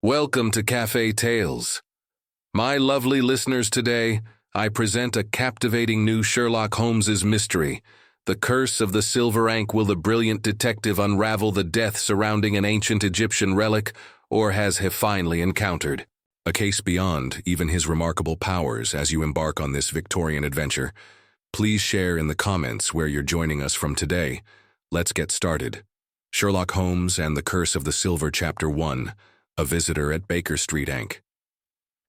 Welcome to Café Tales. My lovely listeners, today I present a captivating new Sherlock Holmes's mystery. The Curse of the Silver Ankh. Will the brilliant detective unravel the death surrounding an ancient Egyptian relic, or has he finally encountered a case beyond even his remarkable powers? As you embark on this Victorian adventure, please share in the comments where you're joining us from today. Let's get started. Sherlock Holmes and the Curse of the Silver, Chapter 1. A Visitor at Baker Street, Ankh.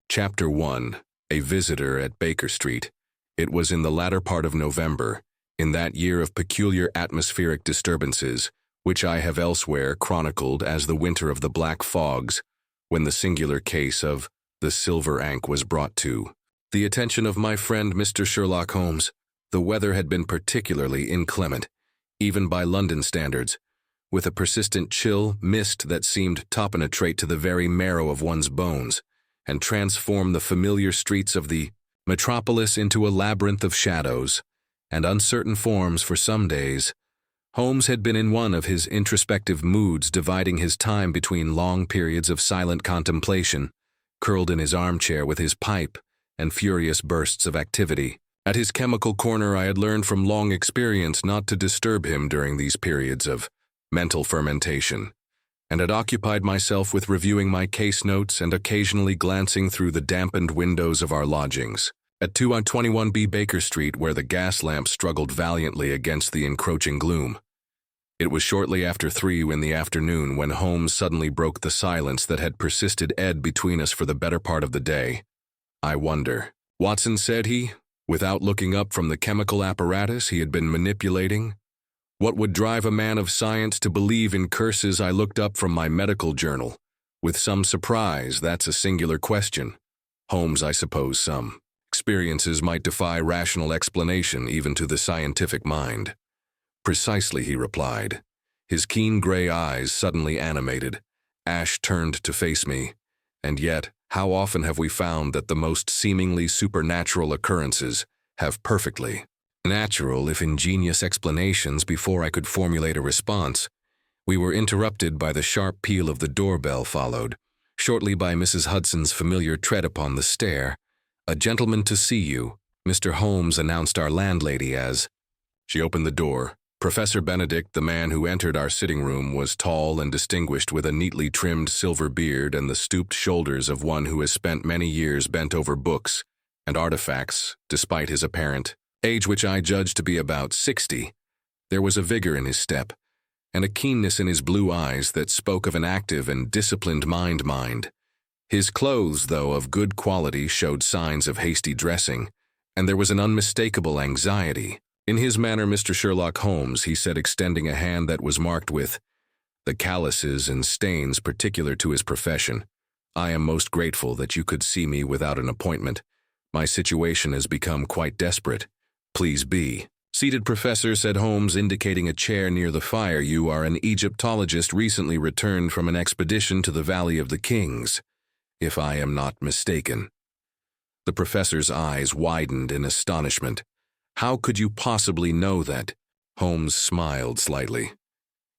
Chapter 1. A Visitor at Baker Street. It was in the latter part of November, in that year of peculiar atmospheric disturbances, which I have elsewhere chronicled as the winter of the black fogs, when the singular case of the Silver Ankh was brought to the attention of my friend Mr. Sherlock Holmes. The weather had been particularly inclement, even by London standards, with a persistent chill mist that seemed to penetrate to the very marrow of one's bones and transform the familiar streets of the metropolis into a labyrinth of shadows and uncertain forms for some days. Holmes had been in one of his introspective moods, dividing his time between long periods of silent contemplation, curled in his armchair with his pipe, and furious bursts of activity. At his chemical corner, I had learned from long experience not to disturb him during these periods of mental fermentation, and had occupied myself with reviewing my case notes and occasionally glancing through the dampened windows of our lodgings. At 221B Baker Street, where the gas lamp struggled valiantly against the encroaching gloom. It was shortly after 3 in the afternoon when Holmes suddenly broke the silence that had persisted between us for the better part of the day. "I wonder," Watson said he, without looking up from the chemical apparatus he had been manipulating. "What would drive a man of science to believe in curses?" I looked up from my medical journal. With some surprise. "That's a singular question, Holmes. I suppose some experiences might defy rational explanation even to the scientific mind." "Precisely," he replied. His keen gray eyes suddenly animated. Ash turned to face me. "And yet, how often have we found that the most seemingly supernatural occurrences have perfectly natural, if ingenious, explanations?" Before I could formulate a response, we were interrupted by the sharp peal of the doorbell, followed shortly by Mrs. Hudson's familiar tread upon the stair. "A gentleman to see you, Mr. Holmes," announced our landlady as she opened the door. Professor Benedict, the man who entered our sitting room, was tall and distinguished, with a neatly trimmed silver beard and the stooped shoulders of one who has spent many years bent over books and artifacts. Despite his apparent age, which I judged to be about 60, there was a vigor in his step and a keenness in his blue eyes that spoke of an active and disciplined mind. His clothes, though of good quality, showed signs of hasty dressing, and there was an unmistakable anxiety in his manner. "Mr. Sherlock Holmes," he said, extending a hand that was marked with the calluses and stains particular to his profession. "I am most grateful that you could see me without an appointment. My situation has become quite desperate. Please be seated." "Professor," said Holmes, indicating a chair near the fire. "You are an Egyptologist recently returned from an expedition to the Valley of the Kings, if I am not mistaken." The professor's eyes widened in astonishment. "How could you possibly know that?" Holmes smiled slightly.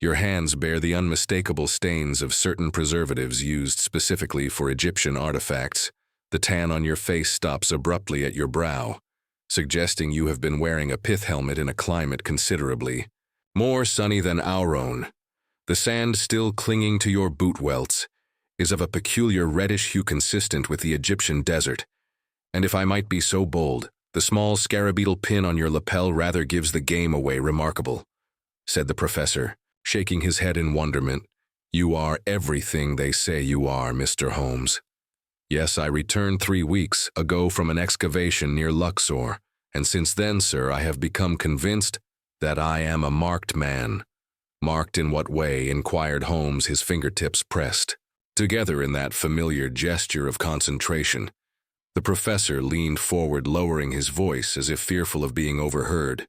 "Your hands bear the unmistakable stains of certain preservatives used specifically for Egyptian artifacts. The tan on your face stops abruptly at your brow, suggesting you have been wearing a pith helmet in a climate considerably more sunny than our own. The sand still clinging to your boot welts is of a peculiar reddish hue consistent with the Egyptian desert, and if I might be so bold, the small scarabeetle pin on your lapel rather gives the game away." "Remarkable," said the professor, shaking his head in wonderment. "You are everything they say you are, Mr. Holmes." "Yes, I returned 3 weeks ago from an excavation near Luxor, and since then, sir, I have become convinced that I am a marked man." "Marked in what way?" inquired Holmes, his fingertips pressed together in that familiar gesture of concentration. The professor leaned forward, lowering his voice as if fearful of being overheard.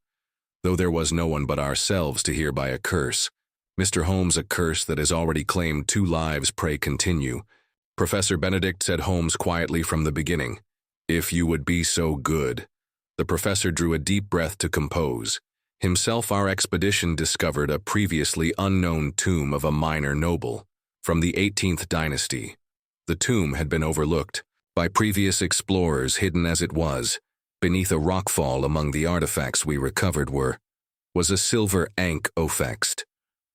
"Though there was no one but ourselves to hear by a curse, Mr. Holmes, a curse that has already claimed 2 lives. Pray continue." "Professor Benedict," said Holmes quietly from the beginning, "if you would be so good." The professor drew a deep breath to compose himself. "Our expedition discovered a previously unknown tomb of a minor noble from the 18th dynasty, The tomb had been overlooked by previous explorers, hidden as it was. Beneath a rockfall among the artifacts we recovered was a silver Ankh offexed,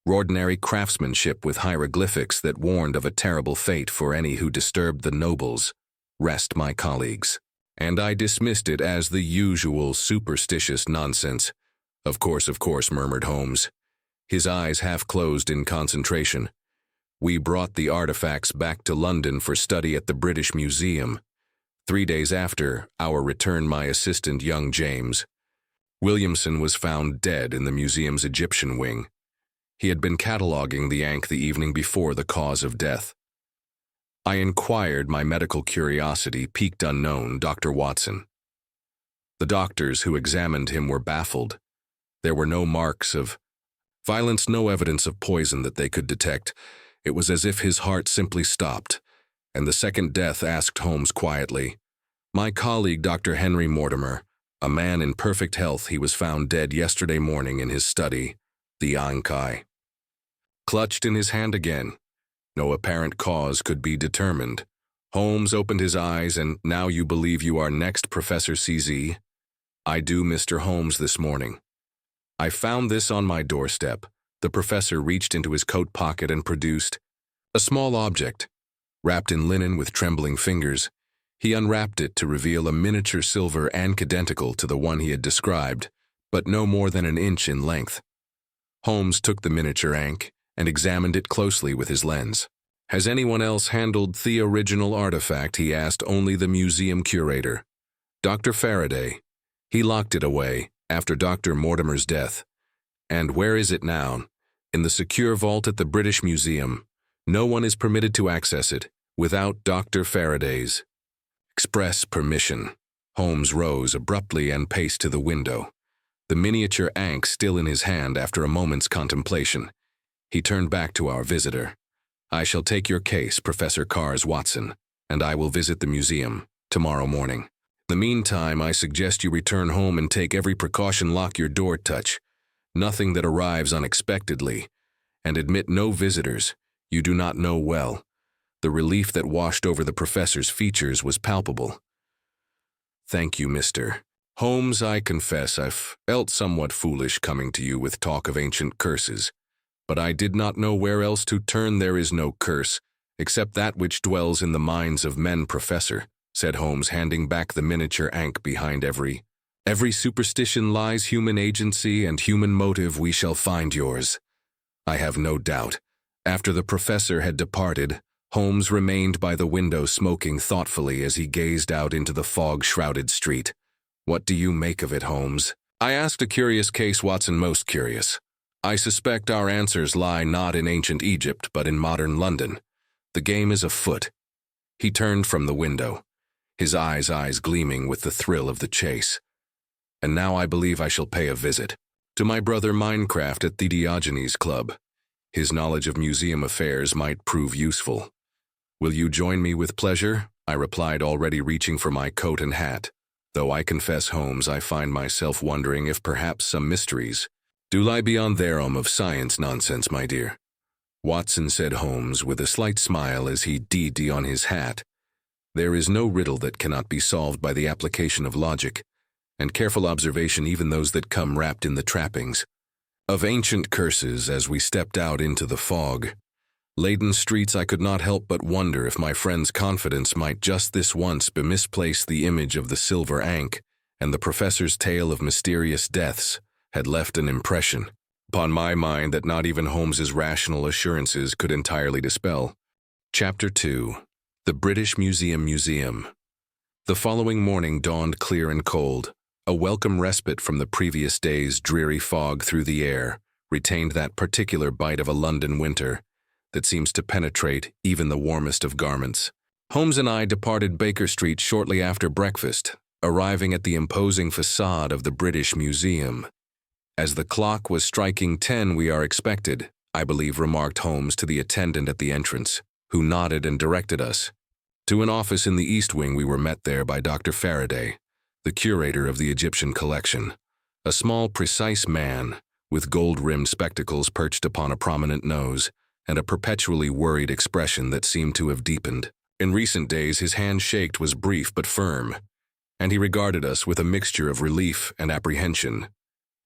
ordinary craftsmanship with hieroglyphics that warned of a terrible fate for any who disturbed the nobles. Rest my colleagues. And I dismissed it as the usual superstitious nonsense. Of course, murmured Holmes, his eyes half closed in concentration. We brought the artifacts back to London for study at the British Museum. 3 days after our return, my assistant, young James Williamson, was found dead in the museum's Egyptian wing. He had been cataloging the Ankh the evening before the cause of death. I inquired, my medical curiosity piqued unknown Dr. Watson. The doctors who examined him were baffled. There were no marks of violence, no evidence of poison that they could detect. It was as if his heart simply stopped. And the second death? Asked Holmes quietly. My colleague, Dr. Henry Mortimer, a man in perfect health, he was found dead yesterday morning in his study, the Ankh, clutched in his hand again. No apparent cause could be determined. Holmes opened his eyes. And now you believe you are next, Professor CZ? I do, Mr. Holmes. This morning I found this on my doorstep. The professor reached into his coat pocket and produced a small object, wrapped in linen with trembling fingers. He unwrapped it to reveal a miniature silver Ankh identical to the one he had described, but no more than an inch in length. Holmes took the miniature Ankh and examined it closely with his lens. Has anyone else handled the original artifact? He asked. Only the museum curator, Dr. Faraday. He locked it away after Dr. Mortimer's death. And where is it now? In the secure vault at the British Museum. No one is permitted to access it without Dr. Faraday's express permission. Holmes rose abruptly and paced to the window, the miniature Ankh still in his hand. After a moment's contemplation, he turned back to our visitor. I shall take your case, Professor Cars Watson, and I will visit the museum tomorrow morning. In the meantime, I suggest you return home and take every precaution. Lock your door, touch nothing that arrives unexpectedly, and admit no visitors you do not know well. The relief that washed over the professor's features was palpable. Thank you, Mr. Holmes. I confess I felt somewhat foolish coming to you with talk of ancient curses, but I did not know where else to turn. There is no curse except that which dwells in the minds of men, Professor, said Holmes, handing back the miniature Ankh. Behind every superstition lies human agency and human motive. We shall find yours, I have no doubt. After the professor had departed, Holmes remained by the window, smoking thoughtfully as he gazed out into the fog-shrouded street. What do you make of it, Holmes? I asked. A curious case, Watson, most curious. I suspect our answers lie not in ancient Egypt, but in modern London. The game is afoot. He turned from the window, his eyes gleaming with the thrill of the chase. And now I believe I shall pay a visit to my brother Minecraft at the Diogenes Club. His knowledge of museum affairs might prove useful. Will you join me? With pleasure, I replied, already reaching for my coat and hat. Though I confess, Holmes, I find myself wondering if perhaps some mysteries do lie beyond the realm of science. Nonsense, my dear, Watson, said Holmes with a slight smile as he d on his hat. There is no riddle that cannot be solved by the application of logic and careful observation, even those that come wrapped in the trappings of ancient curses. As we stepped out into the fog-laden streets, I could not help but wonder if my friend's confidence might just this once be misplaced. The image of the silver Ankh and the professor's tale of mysterious deaths had left an impression upon my mind that not even Holmes's rational assurances could entirely dispel. Chapter 2. The British Museum. The following morning dawned clear and cold. A welcome respite from the previous day's dreary fog. Through the air retained that particular bite of a London winter that seems to penetrate even the warmest of garments. Holmes and I departed Baker Street shortly after breakfast, arriving at the imposing facade of the British Museum. As the clock was striking 10, we are expected, I believe, remarked Holmes to the attendant at the entrance, who nodded and directed us to an office in the East Wing. We were met there by Dr. Faraday, the curator of the Egyptian collection, a small, precise man with gold-rimmed spectacles perched upon a prominent nose and a perpetually worried expression that seemed to have deepened In recent days, his handshake was brief but firm, and he regarded us with a mixture of relief and apprehension.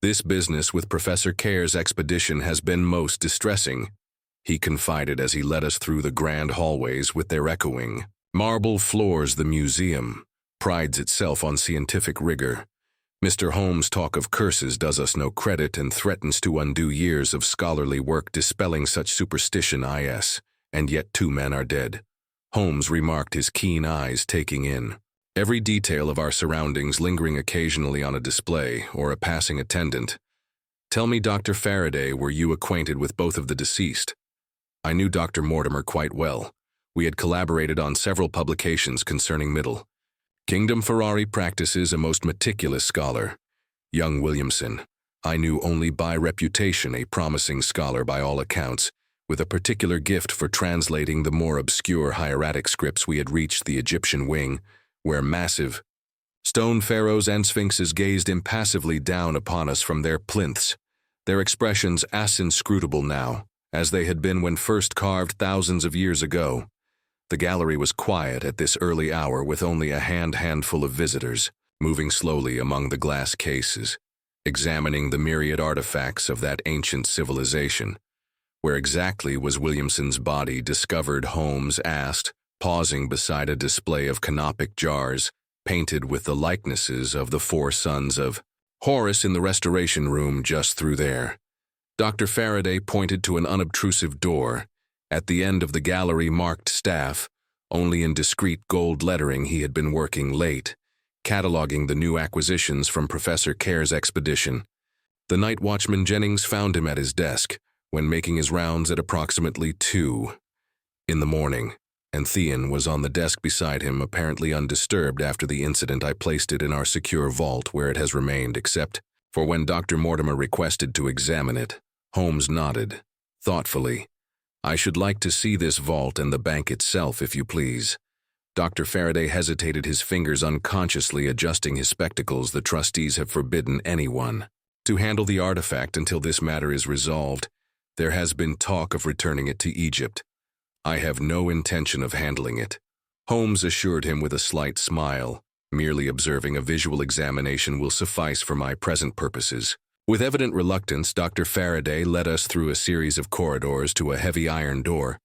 This business with Professor Care's expedition has been most distressing, he confided as he led us through the grand hallways with their echoing marble floors. The museum prides itself on scientific rigor. Mr. Holmes' talk of curses does us no credit and threatens to undo years of scholarly work dispelling such superstition. And yet 2 men are dead, Holmes remarked, his keen eyes taking in every detail of our surroundings, lingering occasionally on a display or a passing attendant. Tell me, Dr. Faraday, were you acquainted with both of the deceased? I knew Dr. Mortimer quite well. We had collaborated on several publications concerning Middle Kingdom Ferrari practices, a most meticulous scholar. Young Williamson, I knew only by reputation, a promising scholar by all accounts, with a particular gift for translating the more obscure hieratic scripts. We had reached the Egyptian wing, where massive stone pharaohs and sphinxes gazed impassively down upon us from their plinths, their expressions as inscrutable now as they had been when first carved thousands of years ago. The gallery was quiet at this early hour, with only a handful of visitors, moving slowly among the glass cases, examining the myriad artifacts of that ancient civilization. Where exactly was Williamson's body discovered? Holmes asked, pausing beside a display of canopic jars, painted with the likenesses of the 4 sons of Horus in the restoration room just through there. Dr. Faraday pointed to an unobtrusive door at the end of the gallery, marked staff. Only in discreet gold lettering he had been working late, cataloging the new acquisitions from Professor Care's expedition. The night watchman Jennings found him at his desk when making his rounds at approximately 2 in the morning, and Thean was on the desk beside him, apparently undisturbed after the incident. I placed it in our secure vault, where it has remained except for when Dr. Mortimer requested to examine it. Holmes nodded thoughtfully. I should like to see this vault and the bank itself, if you please. Dr. Faraday hesitated, his fingers unconsciously adjusting his spectacles. The trustees have forbidden anyone to handle the artifact until this matter is resolved. There has been talk of returning it to Egypt. I have no intention of handling it, Holmes assured him with a slight smile. Merely observing a visual examination will suffice for my present purposes. With evident reluctance, Dr. Faraday led us through a series of corridors to a heavy iron door,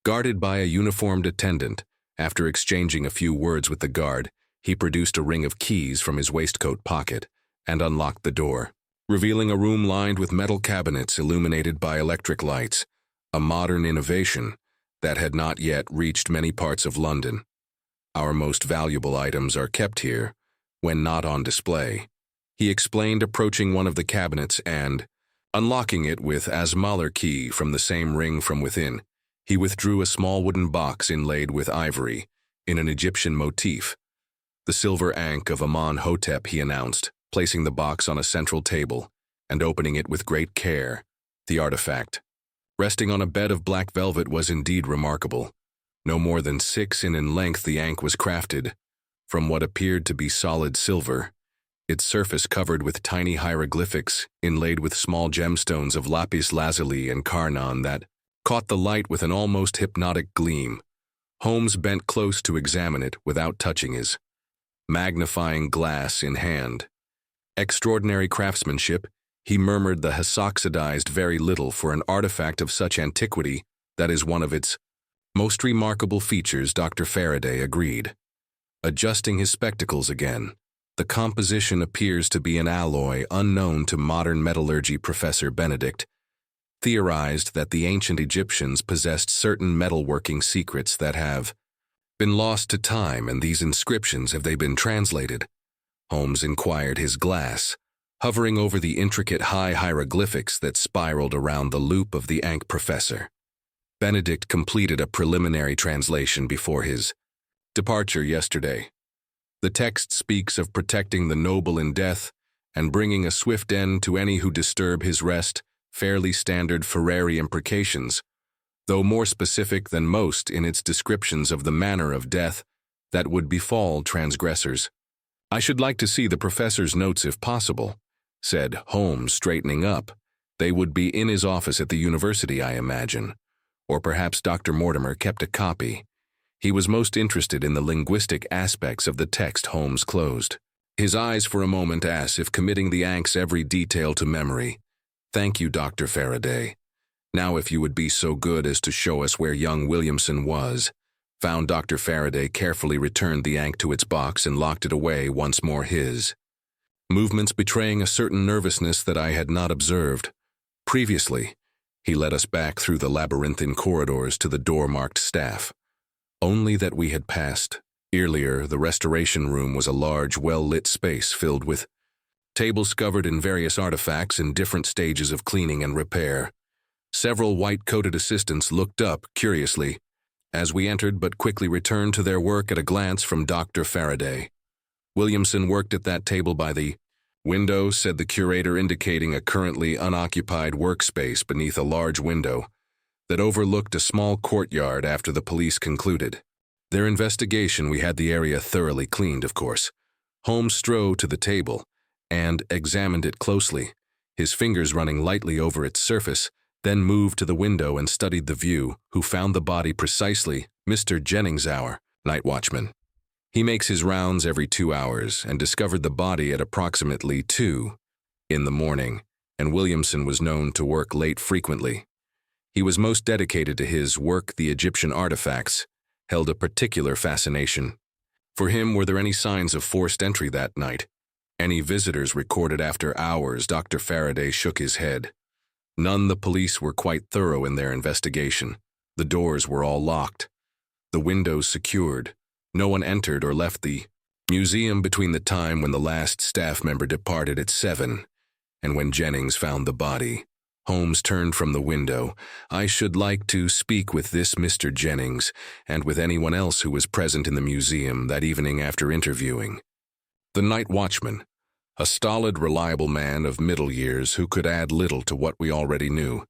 guarded by a uniformed attendant. After exchanging a few words with the guard, he produced a ring of keys from his waistcoat pocket and unlocked the door, revealing a room lined with metal cabinets illuminated by electric lights, a modern innovation that had not yet reached many parts of London. Our most valuable items are kept here, when not on display, he explained, approaching one of the cabinets and, unlocking it with Asmaler key from the same ring from within, he withdrew a small wooden box inlaid with ivory, in an Egyptian motif. The silver Ankh of Amen-hotep, he announced, placing the box on a central table and opening it with great care. The artifact, resting on a bed of black velvet, was indeed remarkable. No more than 6 in length, the Ankh was crafted from what appeared to be solid silver, its surface covered with tiny hieroglyphics inlaid with small gemstones of lapis lazuli and carnauba that caught the light with an almost hypnotic gleam. Holmes bent close to examine it without touching, his magnifying glass in hand. Extraordinary craftsmanship, he murmured. The has oxidized very little for an artifact of such antiquity. That is one of its most remarkable features, Dr. Faraday agreed, adjusting his spectacles again. The composition appears to be an alloy unknown to modern metallurgy. Professor Benedict theorized that the ancient Egyptians possessed certain metalworking secrets that have been lost to time, and these inscriptions, have they been translated? Holmes inquired, his glass hovering over the intricate high hieroglyphics that spiraled around the loop of the Ankh. Professor Benedict completed a preliminary translation before his departure yesterday. The text speaks of protecting the noble in death and bringing a swift end to any who disturb his rest. Fairly standard Ferrari imprecations, though more specific than most in its descriptions of the manner of death that would befall transgressors. I should like to see the professor's notes if possible, said Holmes, straightening up. They would be in his office at the university, I imagine. Or perhaps Dr. Mortimer kept a copy. He was most interested in the linguistic aspects of the text Holmes closed. His eyes for a moment as if committing the Ankh's every detail to memory. "Thank you, Dr. Faraday. Now if you would be so good as to show us where young Williamson was." Found Dr. Faraday carefully returned the Ankh to its box and locked it away once more his movements betraying a certain nervousness that I had not observed previously. He led us back through the labyrinthine corridors to the door marked staff. Only that we had passed. Earlier, the restoration room was a large, well-lit space filled with tables covered in various artifacts in different stages of cleaning and repair. Several white-coated assistants looked up curiously as we entered but quickly returned to their work at a glance from Dr. Faraday. "Williamson worked at that table by the window," said the curator, indicating a currently unoccupied workspace beneath a large window that overlooked a small courtyard. After the police concluded their investigation, we had the area thoroughly cleaned, of course. Holmes strode to the table and examined it closely, his fingers running lightly over its surface, then moved to the window and studied the view. "Who found the body precisely?" "Mr. Jennings, our night watchman. He makes his rounds every 2 hours and discovered the body at approximately 2 in the morning, and Williamson was known to work late frequently. He was most dedicated to his work. The Egyptian artifacts held a particular fascination. For him, were there any signs of forced entry that night? Any visitors recorded after hours?" Dr. Faraday shook his head. "None. The police were quite thorough in their investigation. The doors were all locked, the windows secured. No one entered or left the museum between the time when the last staff member departed at 7 and when Jennings found the body." Holmes turned from the window. "I should like to speak with this Mr. Jennings and with anyone else who was present in the museum that evening after interviewing." The night watchman, a stolid, reliable man of middle years who could add little to what we already knew,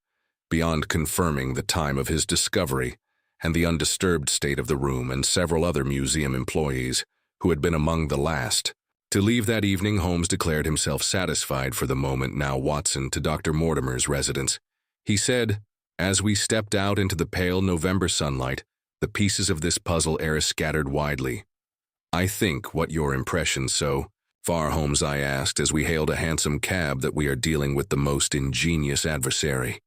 beyond confirming the time of his discovery and the undisturbed state of the room, and several other museum employees who had been among the last to leave that evening. Holmes declared himself satisfied for the moment. "Now, Watson, to Dr. Mortimer's residence," he said, as we stepped out into the pale November sunlight. "The pieces of this puzzle are scattered widely. I think, what your impression so far, Holmes?" I asked as we hailed a hansom cab. "That we are dealing with the most ingenious adversary,"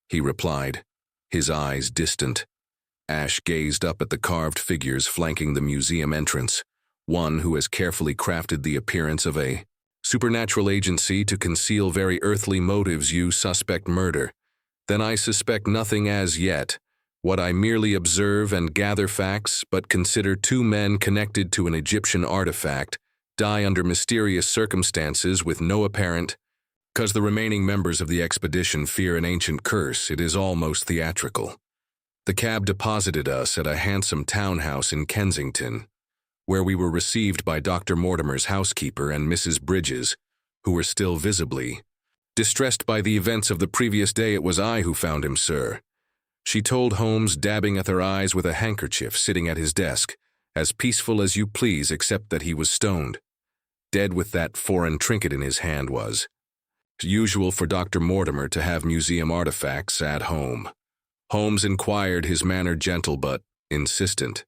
he replied, his eyes distant. Ash gazed up at the carved figures flanking the museum entrance. "One who has carefully crafted the appearance of a supernatural agency to conceal very earthly motives. You suspect murder? Then I suspect nothing as yet. What I merely observe and gather facts, but consider 2 men connected to an Egyptian artifact die under mysterious circumstances with no apparent cause. The remaining members of the expedition fear an ancient curse. It is almost theatrical." The cab deposited us at a handsome townhouse in Kensington, where we were received by Dr. Mortimer's housekeeper and Mrs. Bridges, who were still visibly distressed by the events of the previous day. "It was I who found him, sir," she told Holmes, dabbing at her eyes with a handkerchief, "sitting at his desk, as peaceful as you please, except that he was stoned. Dead, with that foreign trinket in his hand. Was usual for Dr. Mortimer to have museum artifacts at home?" Holmes inquired, his manner gentle but insistent.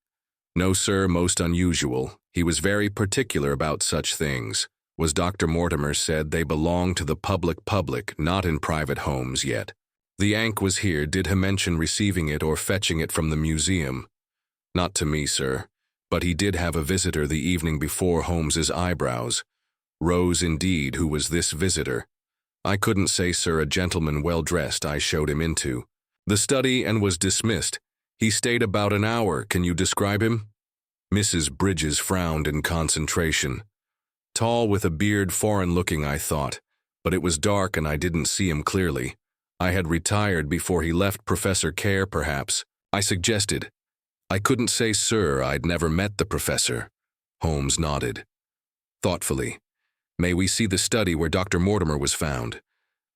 "No, sir, most unusual. He was very particular about such things. Was Dr. Mortimer said they belong to the public, not in private homes yet. The Ankh was here. Did he mention receiving it or fetching it from the museum?" "Not to me, sir, but he did have a visitor the evening before." Holmes's eyebrows rose. "Indeed, who was this visitor?" "I couldn't say, sir. A gentleman well dressed. I showed him into the study and was dismissed. He stayed about an hour. Can you describe him?" Mrs. Bridges frowned in concentration. Tall, with a beard, foreign-looking, I thought, but it was dark and I didn't see him clearly. I had retired before he left. "Professor Care, perhaps?" I suggested. "I couldn't say, sir. I'd never met the professor." Holmes nodded thoughtfully. "May we see the study where Dr. Mortimer was found?"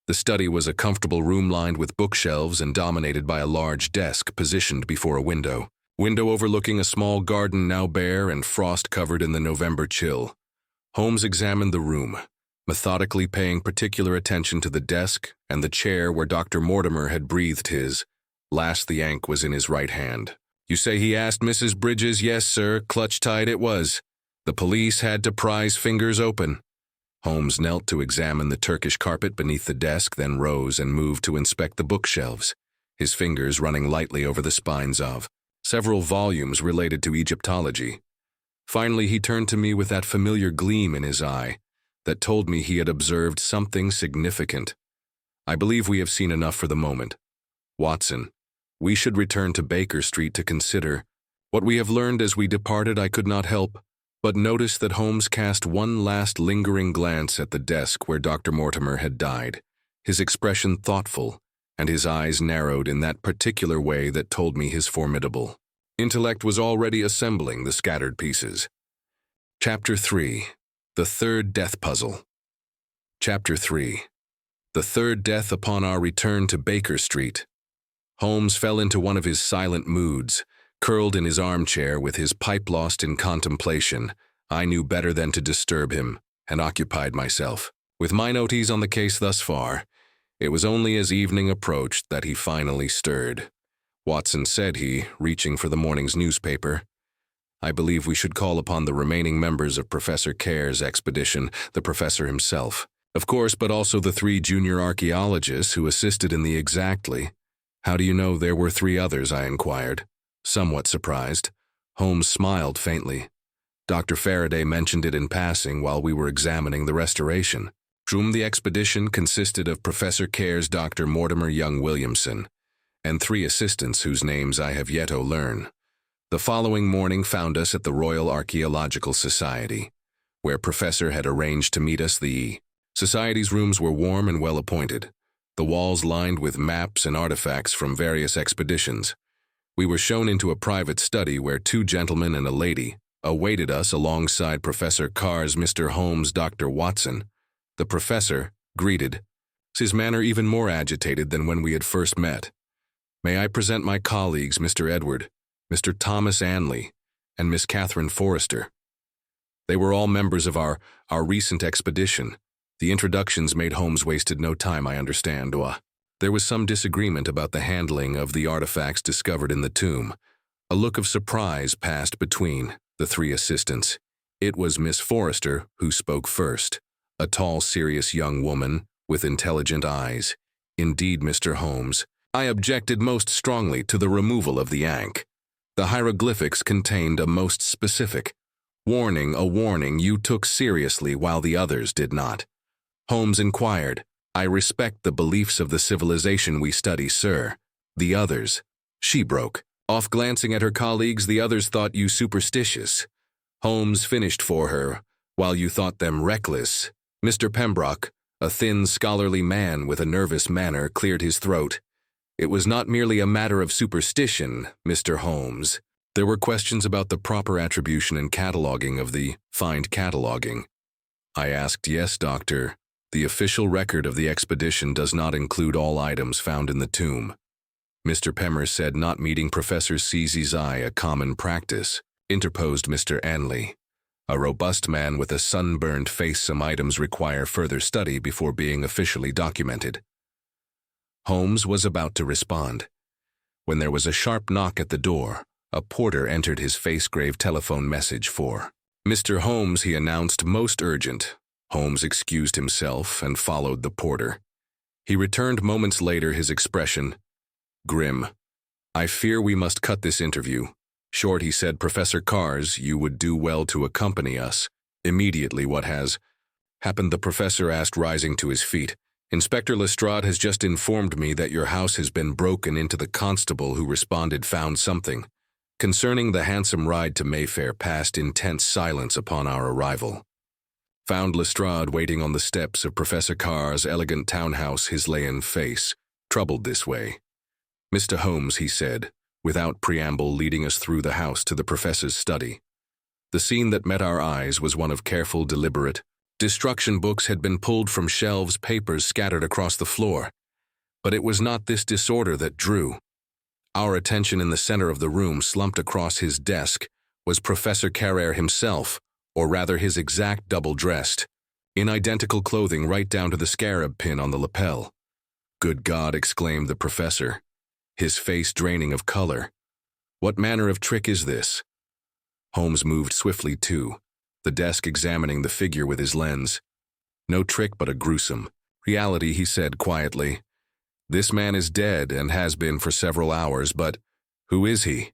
The study was a comfortable room lined with bookshelves and dominated by a large desk positioned before a window overlooking a small garden now bare and frost-covered in the November chill. Holmes examined the room, methodically paying particular attention to the desk and the chair where Dr. Mortimer had breathed his last. The Ankh was in his right hand. You say he asked Mrs. Bridges? Yes, sir, clutch-tied it was. The police had to prise fingers open. Holmes knelt to examine the Turkish carpet beneath the desk, then rose and moved to inspect the bookshelves, his fingers running lightly over the spines of several volumes related to Egyptology. Finally, he turned to me with that familiar gleam in his eye that told me he had observed something significant. I believe we have seen enough for the moment. Watson, we should return to Baker Street to consider what we have learned. As we departed, I could not help but notice that Holmes cast one last lingering glance at the desk where Dr. Mortimer had died, his expression thoughtful, and his eyes narrowed in that particular way that told me his formidable intellect was already assembling the scattered pieces. Chapter 3. The Third Death Puzzle. Chapter 3. The third death upon our return to Baker Street. Holmes fell into one of his silent moods. Curled in his armchair with his pipe lost in contemplation, I knew better than to disturb him, and occupied myself with my noties on the case thus far. It was only as evening approached that he finally stirred. Watson, said he, reaching for the morning's newspaper, I believe we should call upon the remaining members of Professor Care's expedition, the professor himself, of course, but also the 3 junior archaeologists who assisted in the exactly. How do you know there were 3 others? I inquired, somewhat surprised. Holmes smiled faintly. Dr. Faraday mentioned it in passing while we were examining the restoration. The expedition consisted of Professor Care's Dr. Mortimer Young Williamson and 3 assistants whose names I have yet to learn. The following morning found us at the Royal Archaeological Society, where Professor had arranged to meet us. The Society's rooms were warm and well appointed, the walls lined with maps and artifacts from various expeditions. We were shown into a private study where 2 gentlemen and a lady awaited us alongside Professor Carr's Mr. Holmes, Dr. Watson. The professor greeted, his manner even more agitated than when we had first met. May I present my colleagues, Mr. Edward, Mr. Thomas Anley, and Miss Catherine Forrester. They were all members of our recent expedition. The introductions made. Holmes wasted no time, I understand. There was some disagreement about the handling of the artifacts discovered in the tomb. A look of surprise passed between the 3 assistants. It was Miss Forrester who spoke first, a tall, serious young woman with intelligent eyes. Indeed, Mr. Holmes, I objected most strongly to the removal of the Ankh. The hieroglyphics contained a most specific warning, a warning you took seriously while the others did not. Holmes inquired, I respect the beliefs of the civilization we study, sir. The others. She broke off, glancing at her colleagues. The others thought you superstitious. Holmes finished for her, while you thought them reckless. Mr. Pembroke, a thin, scholarly man with a nervous manner, cleared his throat. It was not merely a matter of superstition, Mr. Holmes. There were questions about the proper attribution and cataloging of the find cataloging. I asked, yes, Doctor. The official record of the expedition does not include all items found in the tomb. Mr. Pemmer said, not meeting Professor C's eye a common practice, interposed Mr. Anley. A robust man with a sunburned face. Some items require further study before being officially documented. Holmes was about to respond when there was a sharp knock at the door. A porter entered, his face-grave telephone message for Mr. Holmes, he announced, most urgent. Holmes excused himself and followed the porter. He returned moments later, his expression grim. I fear we must cut this interview short, he said. Professor Carr's, you would do well to accompany us immediately. What has happened? The professor asked, rising to his feet. Inspector Lestrade has just informed me that your house has been broken into. The constable who responded found something concerning the hansom ride to Mayfair. Past intense silence upon our arrival. Found Lestrade waiting on the steps of Professor Carr's elegant townhouse, his lean face troubled this way. Mr. Holmes, he said, without preamble, leading us through the house to the professor's study. The scene that met our eyes was one of careful, deliberate destruction. Books had been pulled from shelves, papers scattered across the floor. But it was not this disorder that drew our attention. In the center of the room, slumped across his desk, was Professor Carrere himself, or rather his exact double-dressed, in identical clothing right down to the scarab pin on the lapel. Good God, exclaimed the professor, his face draining of color. What manner of trick is this? Holmes moved swiftly too, the desk examining the figure with his lens. No trick but a gruesome reality, he said quietly. This man is dead and has been for several hours, but who is he?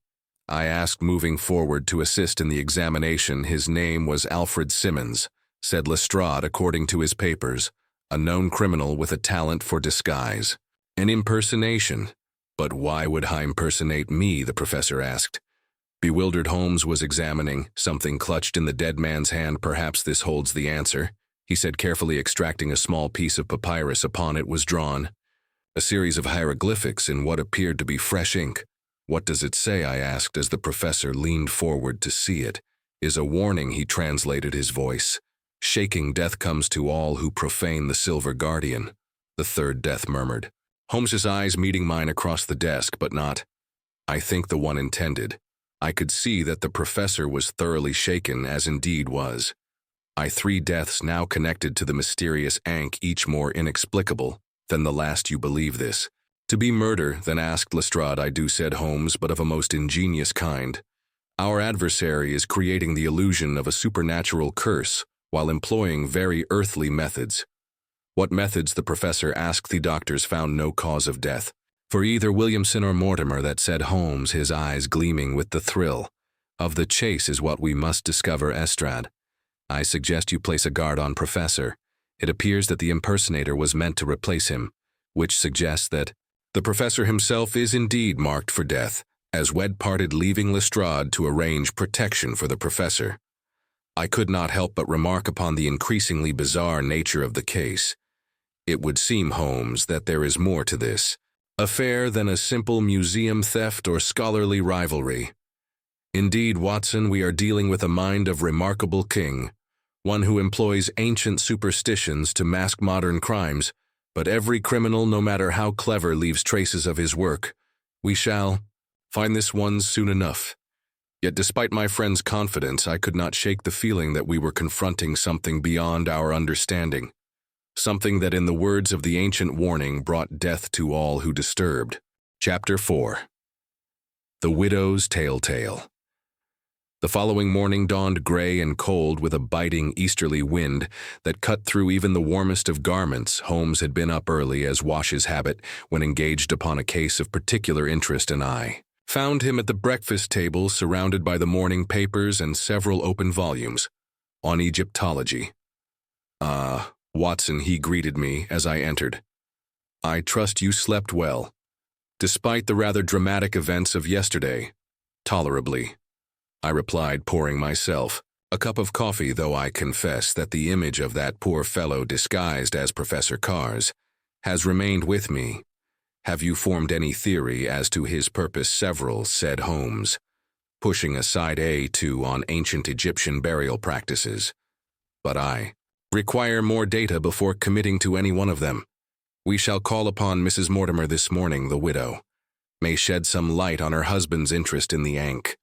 I asked, moving forward to assist in the examination. His name was Alfred Simmons, said Lestrade according to his papers, a known criminal with a talent for disguise. An impersonation. But why would I impersonate me, the professor asked. Bewildered, Holmes was examining something clutched in the dead man's hand. Perhaps this holds the answer, he said, carefully extracting a small piece of papyrus. Upon it was drawn a series of hieroglyphics in what appeared to be fresh ink. What does it say? I asked as the professor leaned forward to see it. Is a warning, he translated, his voice shaking. Death comes to all who profane the Silver Guardian, the third death murmured. Holmes's eyes meeting mine across the desk, but not, I think, the one intended. I could see that the professor was thoroughly shaken, as indeed was I. 3 deaths now connected to the mysterious Ankh, each more inexplicable than the last. You believe this to be murder, then? Asked Lestrade. I do, said Holmes, but of a most ingenious kind. Our adversary is creating the illusion of a supernatural curse while employing very earthly methods. What methods? The professor asked. The doctors found no cause of death for either Williamson or Mortimer, that said Holmes, his eyes gleaming with the thrill of the chase. Is what we must discover, Lestrade. I suggest you place a guard on Professor. It appears that the impersonator was meant to replace him, which suggests that the professor himself is indeed marked for death, as Wed parted, leaving Lestrade to arrange protection for the professor. I could not help but remark upon the increasingly bizarre nature of the case. It would seem, Holmes, that there is more to this affair than a simple museum theft or scholarly rivalry. Indeed, Watson, we are dealing with a mind of remarkable king, one who employs ancient superstitions to mask modern crimes, but every criminal, no matter how clever, leaves traces of his work. We shall find this one soon enough. Yet despite my friend's confidence, I could not shake the feeling that we were confronting something beyond our understanding, something that, in the words of the ancient warning, brought death to all who disturbed. Chapter 4. The Widow's Telltale. The following morning dawned gray and cold, with a biting easterly wind that cut through even the warmest of garments. Holmes had been up early, as was his habit when engaged upon a case of particular interest, and I found him at the breakfast table, surrounded by the morning papers and several open volumes on Egyptology. Watson, he greeted me as I entered. I trust you slept well, despite the rather dramatic events of yesterday. Tolerably, I replied, pouring myself a cup of coffee, though I confess that the image of that poor fellow disguised as Professor Carrs has remained with me. Have you formed any theory as to his purpose? Several, said Holmes, pushing aside A2 on ancient Egyptian burial practices. But I require more data before committing to any one of them. We shall call upon Mrs. Mortimer this morning. The widow may shed some light on her husband's interest in the Ankh.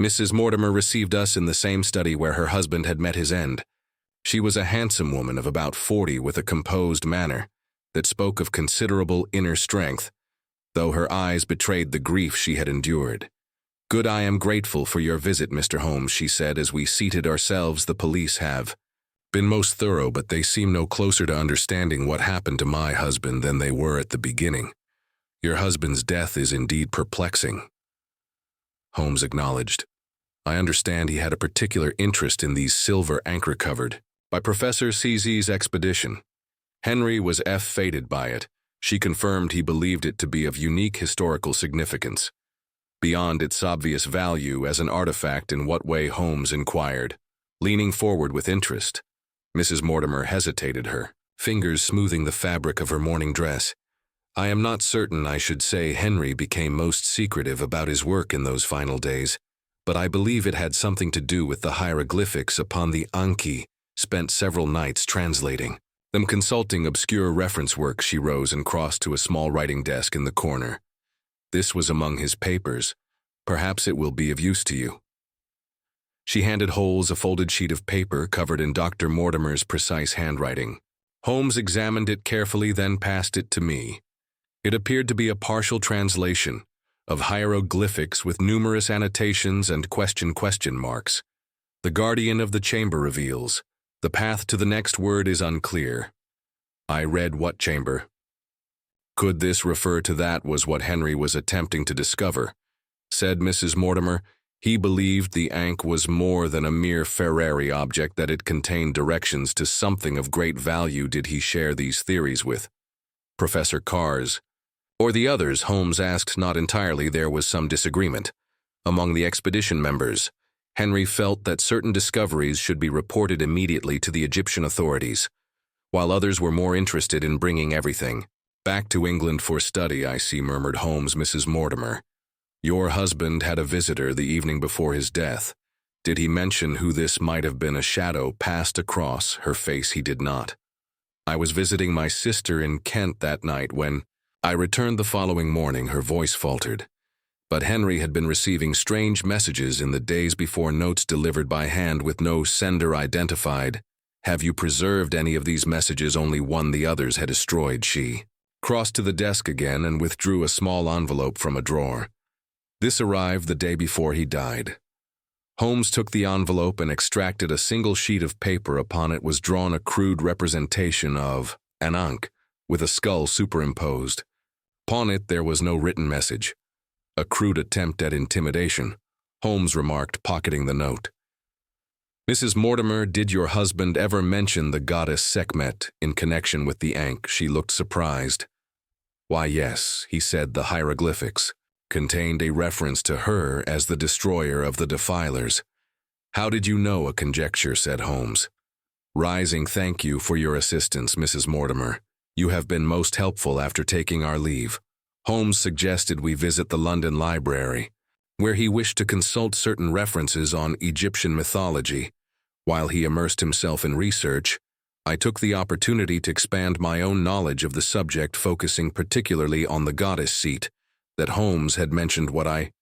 Mrs. Mortimer received us in the same study where her husband had met his end. She was a handsome woman of about 40 with a composed manner that spoke of considerable inner strength, though her eyes betrayed the grief she had endured. Good, I am grateful for your visit, Mr. Holmes, she said as we seated ourselves. The police have been most thorough, but they seem no closer to understanding what happened to my husband than they were at the beginning. Your husband's death is indeed perplexing, Holmes acknowledged. I understand he had a particular interest in these silver Ankh recovered by Professor CZ's expedition. Henry was fated by it. She confirmed he believed it to be of unique historical significance. Beyond its obvious value as an artifact, in what way? Holmes inquired, leaning forward with interest. Mrs. Mortimer hesitated, her fingers smoothing the fabric of her morning dress. I am not certain. I should say Henry became most secretive about his work in those final days, but I believe it had something to do with the hieroglyphics upon the Ankh. Spent several nights translating them, consulting obscure reference works. She rose and crossed to a small writing desk in the corner. This was among his papers. Perhaps it will be of use to you. She handed Holmes a folded sheet of paper covered in Dr. Mortimer's precise handwriting. Holmes examined it carefully, then passed it to me. It appeared to be a partial translation, of hieroglyphics with numerous annotations and question marks. The guardian of the chamber reveals, the path to the next word is unclear. I read what chamber? Could this refer to that was what Henry was attempting to discover? Said Mrs. Mortimer, he believed the Ankh was more than a mere Ferrari object, that it contained directions to something of great value. Did he share these theories with Professor Carrs or the others? Holmes asked. Not entirely. There was some disagreement among the expedition members. Henry felt that certain discoveries should be reported immediately to the Egyptian authorities, while others were more interested in bringing everything back to England for study. I see, murmured Holmes. Mrs. Mortimer, your husband had a visitor the evening before his death. Did he mention who this might have been? A shadow passed across her face. He did not. I was visiting my sister in Kent that night when I returned the following morning. Her voice faltered. But Henry had been receiving strange messages in the days before, notes delivered by hand with no sender identified. Have you preserved any of these messages? Only one. The others had destroyed. She crossed to the desk again and withdrew a small envelope from a drawer. This arrived the day before he died. Holmes took the envelope and extracted a single sheet of paper. Upon it was drawn a crude representation of an Ankh with a skull superimposed. Upon it there was no written message. A crude attempt at intimidation, Holmes remarked, pocketing the note. Mrs. Mortimer, did your husband ever mention the goddess Sekhmet in connection with the Ankh? She looked surprised. Why, yes, he said. The hieroglyphics contained a reference to her as the destroyer of the defilers. How did you know? A conjecture, said Holmes. Rising, thank you for your assistance, Mrs. Mortimer. You have been most helpful. After taking our leave, Holmes suggested we visit the London Library, where he wished to consult certain references on Egyptian mythology. While he immersed himself in research, I took the opportunity to expand my own knowledge of the subject, focusing particularly on the goddess seat that Holmes had mentioned. What I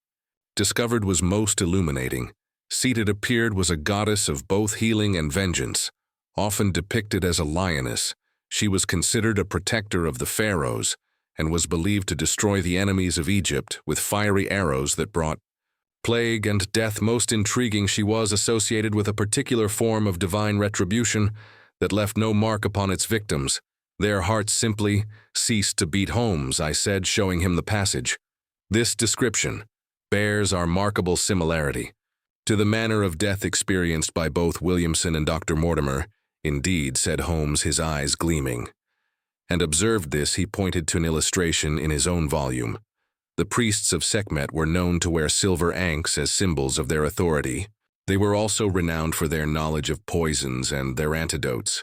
discovered was most illuminating. Seat, it appeared, was a goddess of both healing and vengeance. Often depicted as a lioness, she was considered a protector of the pharaohs and was believed to destroy the enemies of Egypt with fiery arrows that brought plague and death. Most intriguing, she was associated with a particular form of divine retribution that left no mark upon its victims. Their hearts simply ceased to beat. Holmes, I said, showing him the passage. This description bears a remarkable similarity to the manner of death experienced by both Williamson and Dr. Mortimer. Indeed, said Holmes, his eyes gleaming. And observed this, he pointed to an illustration in his own volume. The priests of Sekhmet were known to wear silver ankhs as symbols of their authority. They were also renowned for their knowledge of poisons and their antidotes.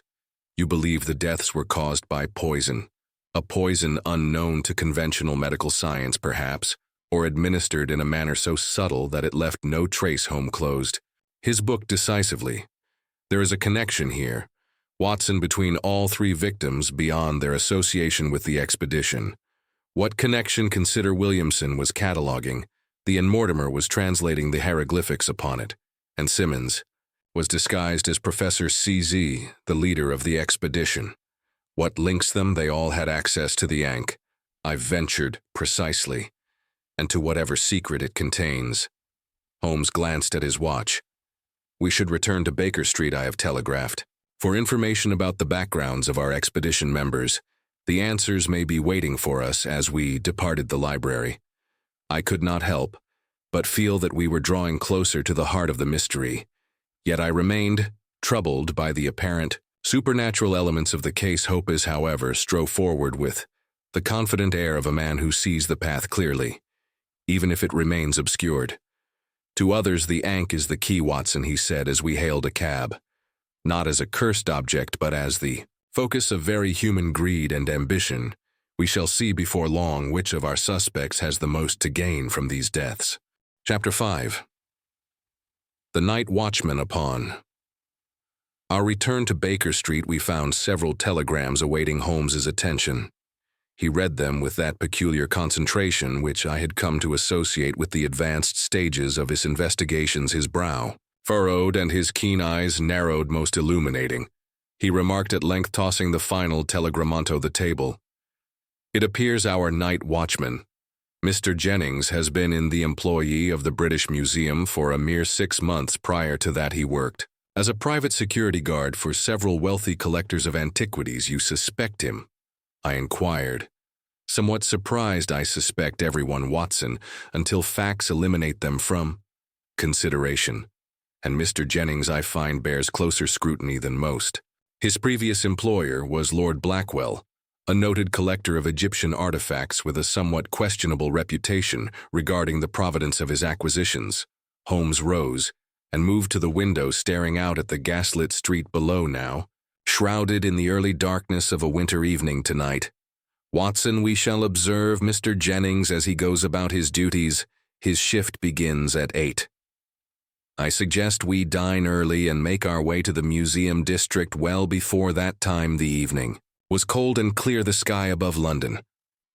You believe the deaths were caused by poison, a poison unknown to conventional medical science perhaps, or administered in a manner so subtle that it left no trace. Holmes closed his book decisively. There is a connection here, Watson, between all three victims beyond their association with the expedition. What connection? Consider. Williamson was cataloging and Mortimer was translating the hieroglyphics upon it, and Simmons was disguised as Professor CZ, the leader of the expedition. What links them? They all had access to the Ankh. I ventured, precisely, and to whatever secret it contains. Holmes glanced at his watch. We should return to Baker Street, I have telegraphed. For information about the backgrounds of our expedition members, the answers may be waiting for us. As we departed the library, I could not help but feel that we were drawing closer to the heart of the mystery. Yet I remained troubled by the apparent supernatural elements of the case. Hopes, however, strove forward with the confident air of a man who sees the path clearly, even if it remains obscured. To others, the Ankh is the key, Watson, he said as we hailed a cab. Not as a cursed object, but as the focus of very human greed and ambition. We shall see before long which of our suspects has the most to gain from these deaths. Chapter 5. The Night Watchman. Upon our return to Baker Street, we found several telegrams awaiting Holmes's attention. He read them with that peculiar concentration which I had come to associate with the advanced stages of his investigations. His brow furrowed and his keen eyes narrowed, most illuminating. He remarked at length, tossing the final telegram onto the table. It appears our night watchman Mr. Jennings has been in the employee of the British Museum for a mere 6 months. Prior to that he worked as a private security guard for several wealthy collectors of antiquities. You suspect him? I inquired. Somewhat surprised. I suspect everyone, Watson, until facts eliminate them from consideration. And Mr. Jennings, I find, bears closer scrutiny than most. His previous employer was Lord Blackwell, a noted collector of Egyptian artifacts with a somewhat questionable reputation regarding the provenance of his acquisitions. Holmes rose and moved to the window, staring out at the gaslit street below now, shrouded in the early darkness of a winter evening tonight. Watson, we shall observe Mr. Jennings as he goes about his duties. His shift begins at 8. I suggest we dine early and make our way to the museum district well before that time. The evening was cold and clear, the sky above London,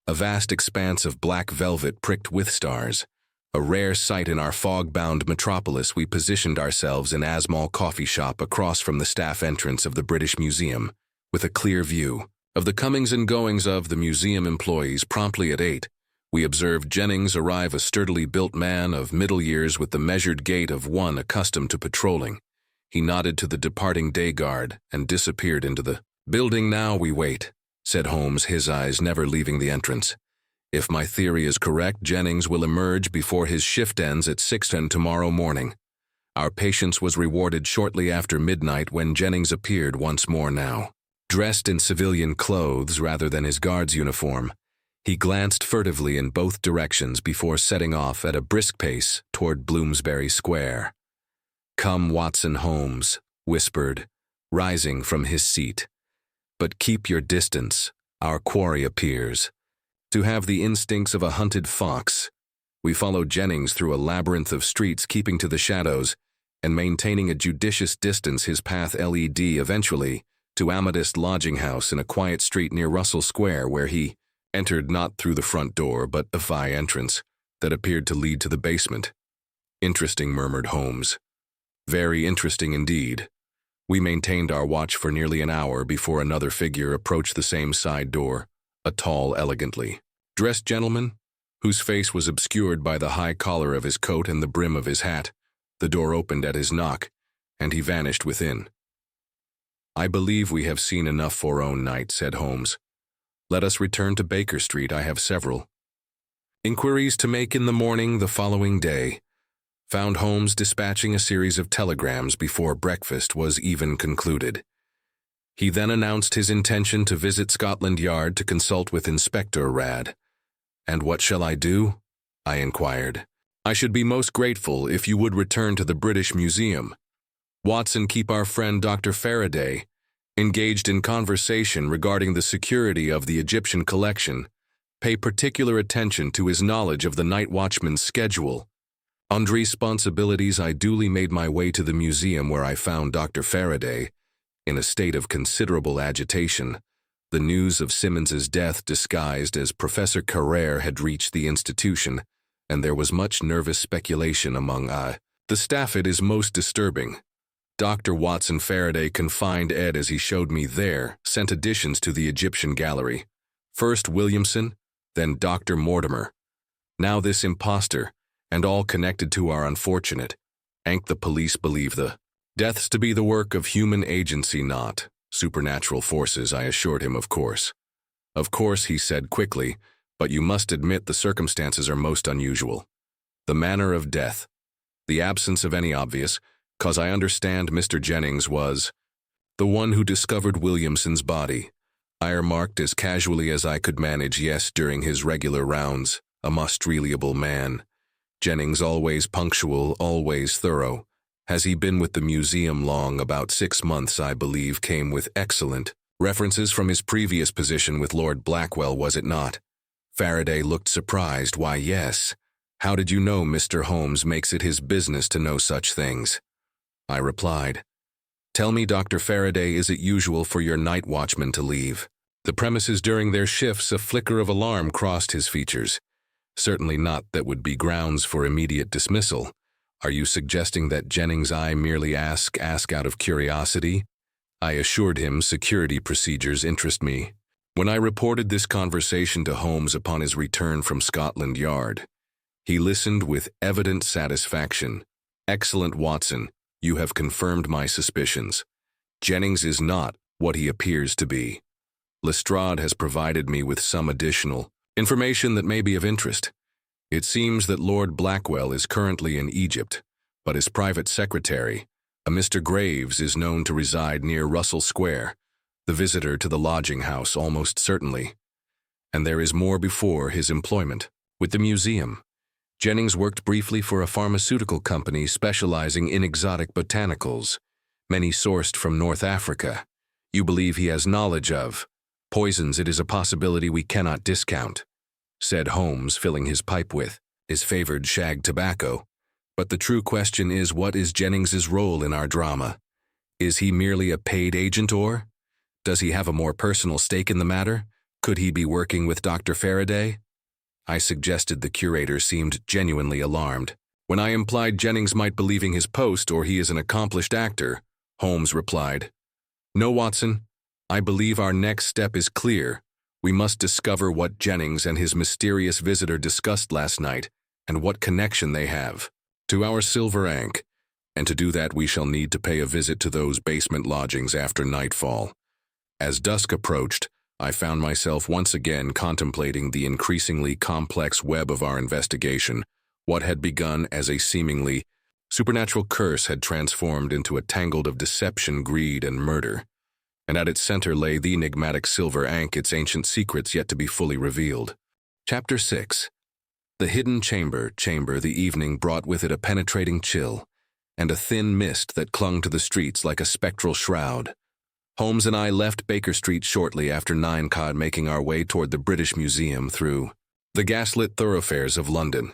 a vast expanse of black velvet pricked with stars, a rare sight in our fog-bound metropolis. We positioned ourselves in Asmal coffee shop across from the staff entrance of the British Museum, with a clear view of the comings and goings of the museum employees. Promptly at 8, we observed Jennings arrive, a sturdily built man of middle years with the measured gait of one accustomed to patrolling. He nodded to the departing day guard and disappeared into the building. Now we wait, said Holmes, his eyes never leaving the entrance. If my theory is correct, Jennings will emerge before his shift ends at 6:10 tomorrow morning. Our patience was rewarded shortly after midnight when Jennings appeared once more, now dressed in civilian clothes rather than his guard's uniform. He glanced furtively in both directions before setting off at a brisk pace toward Bloomsbury Square. "Come, Watson," Holmes whispered, rising from his seat. "But keep your distance. Our quarry appears to have the instincts of a hunted fox." We followed Jennings through a labyrinth of streets, keeping to the shadows and maintaining a judicious distance. His path led eventually to Amethyst Lodging House in a quiet street near Russell Square, where he entered not through the front door but a by entrance that appeared to lead to the basement. "Interesting," murmured Holmes. "Very interesting indeed." We maintained our watch for nearly an hour before another figure approached the same side door, a tall, elegantly dressed gentleman, whose face was obscured by the high collar of his coat and the brim of his hat. The door opened at his knock, and he vanished within. "I believe we have seen enough for own night," said Holmes. "Let us return to Baker Street. I have several inquiries to make." In the morning the following day found Holmes dispatching a series of telegrams before breakfast was even concluded. He then announced his intention to visit Scotland Yard to consult with Inspector Rad. "And what shall I do?" I inquired. "I should be most grateful if you would return to the British Museum. Watson, keep our friend Dr. Faraday engaged in conversation regarding the security of the Egyptian collection. Pay particular attention to his knowledge of the night watchman's schedule." On responsibilities, I duly made my way to the museum, where I found Dr. Faraday in a state of considerable agitation. The news of Simmons's death, disguised as Professor Carrere, had reached the institution, and there was much nervous speculation among the staff. "It is most disturbing. Dr. Watson Faraday confined Ed as he showed me there, sent additions to the Egyptian gallery. First Williamson, then Dr. Mortimer. Now this impostor, and all connected to our unfortunate Ankh. The police believe the deaths to be the work of human agency, not supernatural forces." I assured him, Of course, he said quickly, "but you must admit the circumstances are most unusual. The manner of death, the absence of any obvious cause. I understand Mr. Jennings was the one who discovered Williamson's body," I remarked as casually as I could manage. "Yes, during his regular rounds, a most reliable man. Jennings always punctual, always thorough. Has he been with the museum long?" "About 6 months, I believe." Came with excellent references from his previous position with Lord Blackwell, was it not? Faraday looked surprised. "Why, yes. How did you know?" "Mr. Holmes makes it his business to know such things," I replied. "Tell me, Dr. Faraday, is it usual for your night watchmen to leave the premises during their shifts?" A flicker of alarm crossed his features. "Certainly not. That would be grounds for immediate dismissal." "Are you suggesting that Jennings?" "I merely ask out of curiosity." I assured him security procedures interest me When I reported this conversation to Holmes upon his return from Scotland Yard, he listened with evident satisfaction. "Excellent, Watson. You have confirmed my suspicions. Jennings is not what he appears to be. Lestrade has provided me with some additional information that may be of interest. It seems that Lord Blackwell is currently in Egypt, but his private secretary, a Mr. Graves, is known to reside near Russell Square, the visitor to the lodging house almost certainly. And there is more before his employment with the museum. Jennings worked briefly for a pharmaceutical company specializing in exotic botanicals, many sourced from North Africa. You believe he has knowledge of poisons. It is a possibility we cannot discount," said Holmes, filling his pipe with his favored shag tobacco. "But the true question is, what is Jennings's role in our drama? Is he merely a paid agent, or does he have a more personal stake in the matter? Could he be working with Dr. Faraday?" I suggested. The curator seemed genuinely alarmed. When I implied Jennings might be leaving his post or he is an accomplished actor, Holmes replied, "No, Watson. I believe our next step is clear. We must discover what Jennings and his mysterious visitor discussed last night and what connection they have to our Silver Ankh, and to do that we shall need to pay a visit to those basement lodgings after nightfall." As dusk approached, I found myself once again contemplating the increasingly complex web of our investigation. What had begun as a seemingly supernatural curse had transformed into a tangle of deception, greed, and murder. And at its center lay the enigmatic Silver Ankh, its ancient secrets yet to be fully revealed. Chapter 6. The hidden chamber. The evening brought with it a penetrating chill, and a thin mist that clung to the streets like a spectral shroud. Holmes and I left Baker Street shortly after 9, making our way toward the British Museum through the gaslit thoroughfares of London.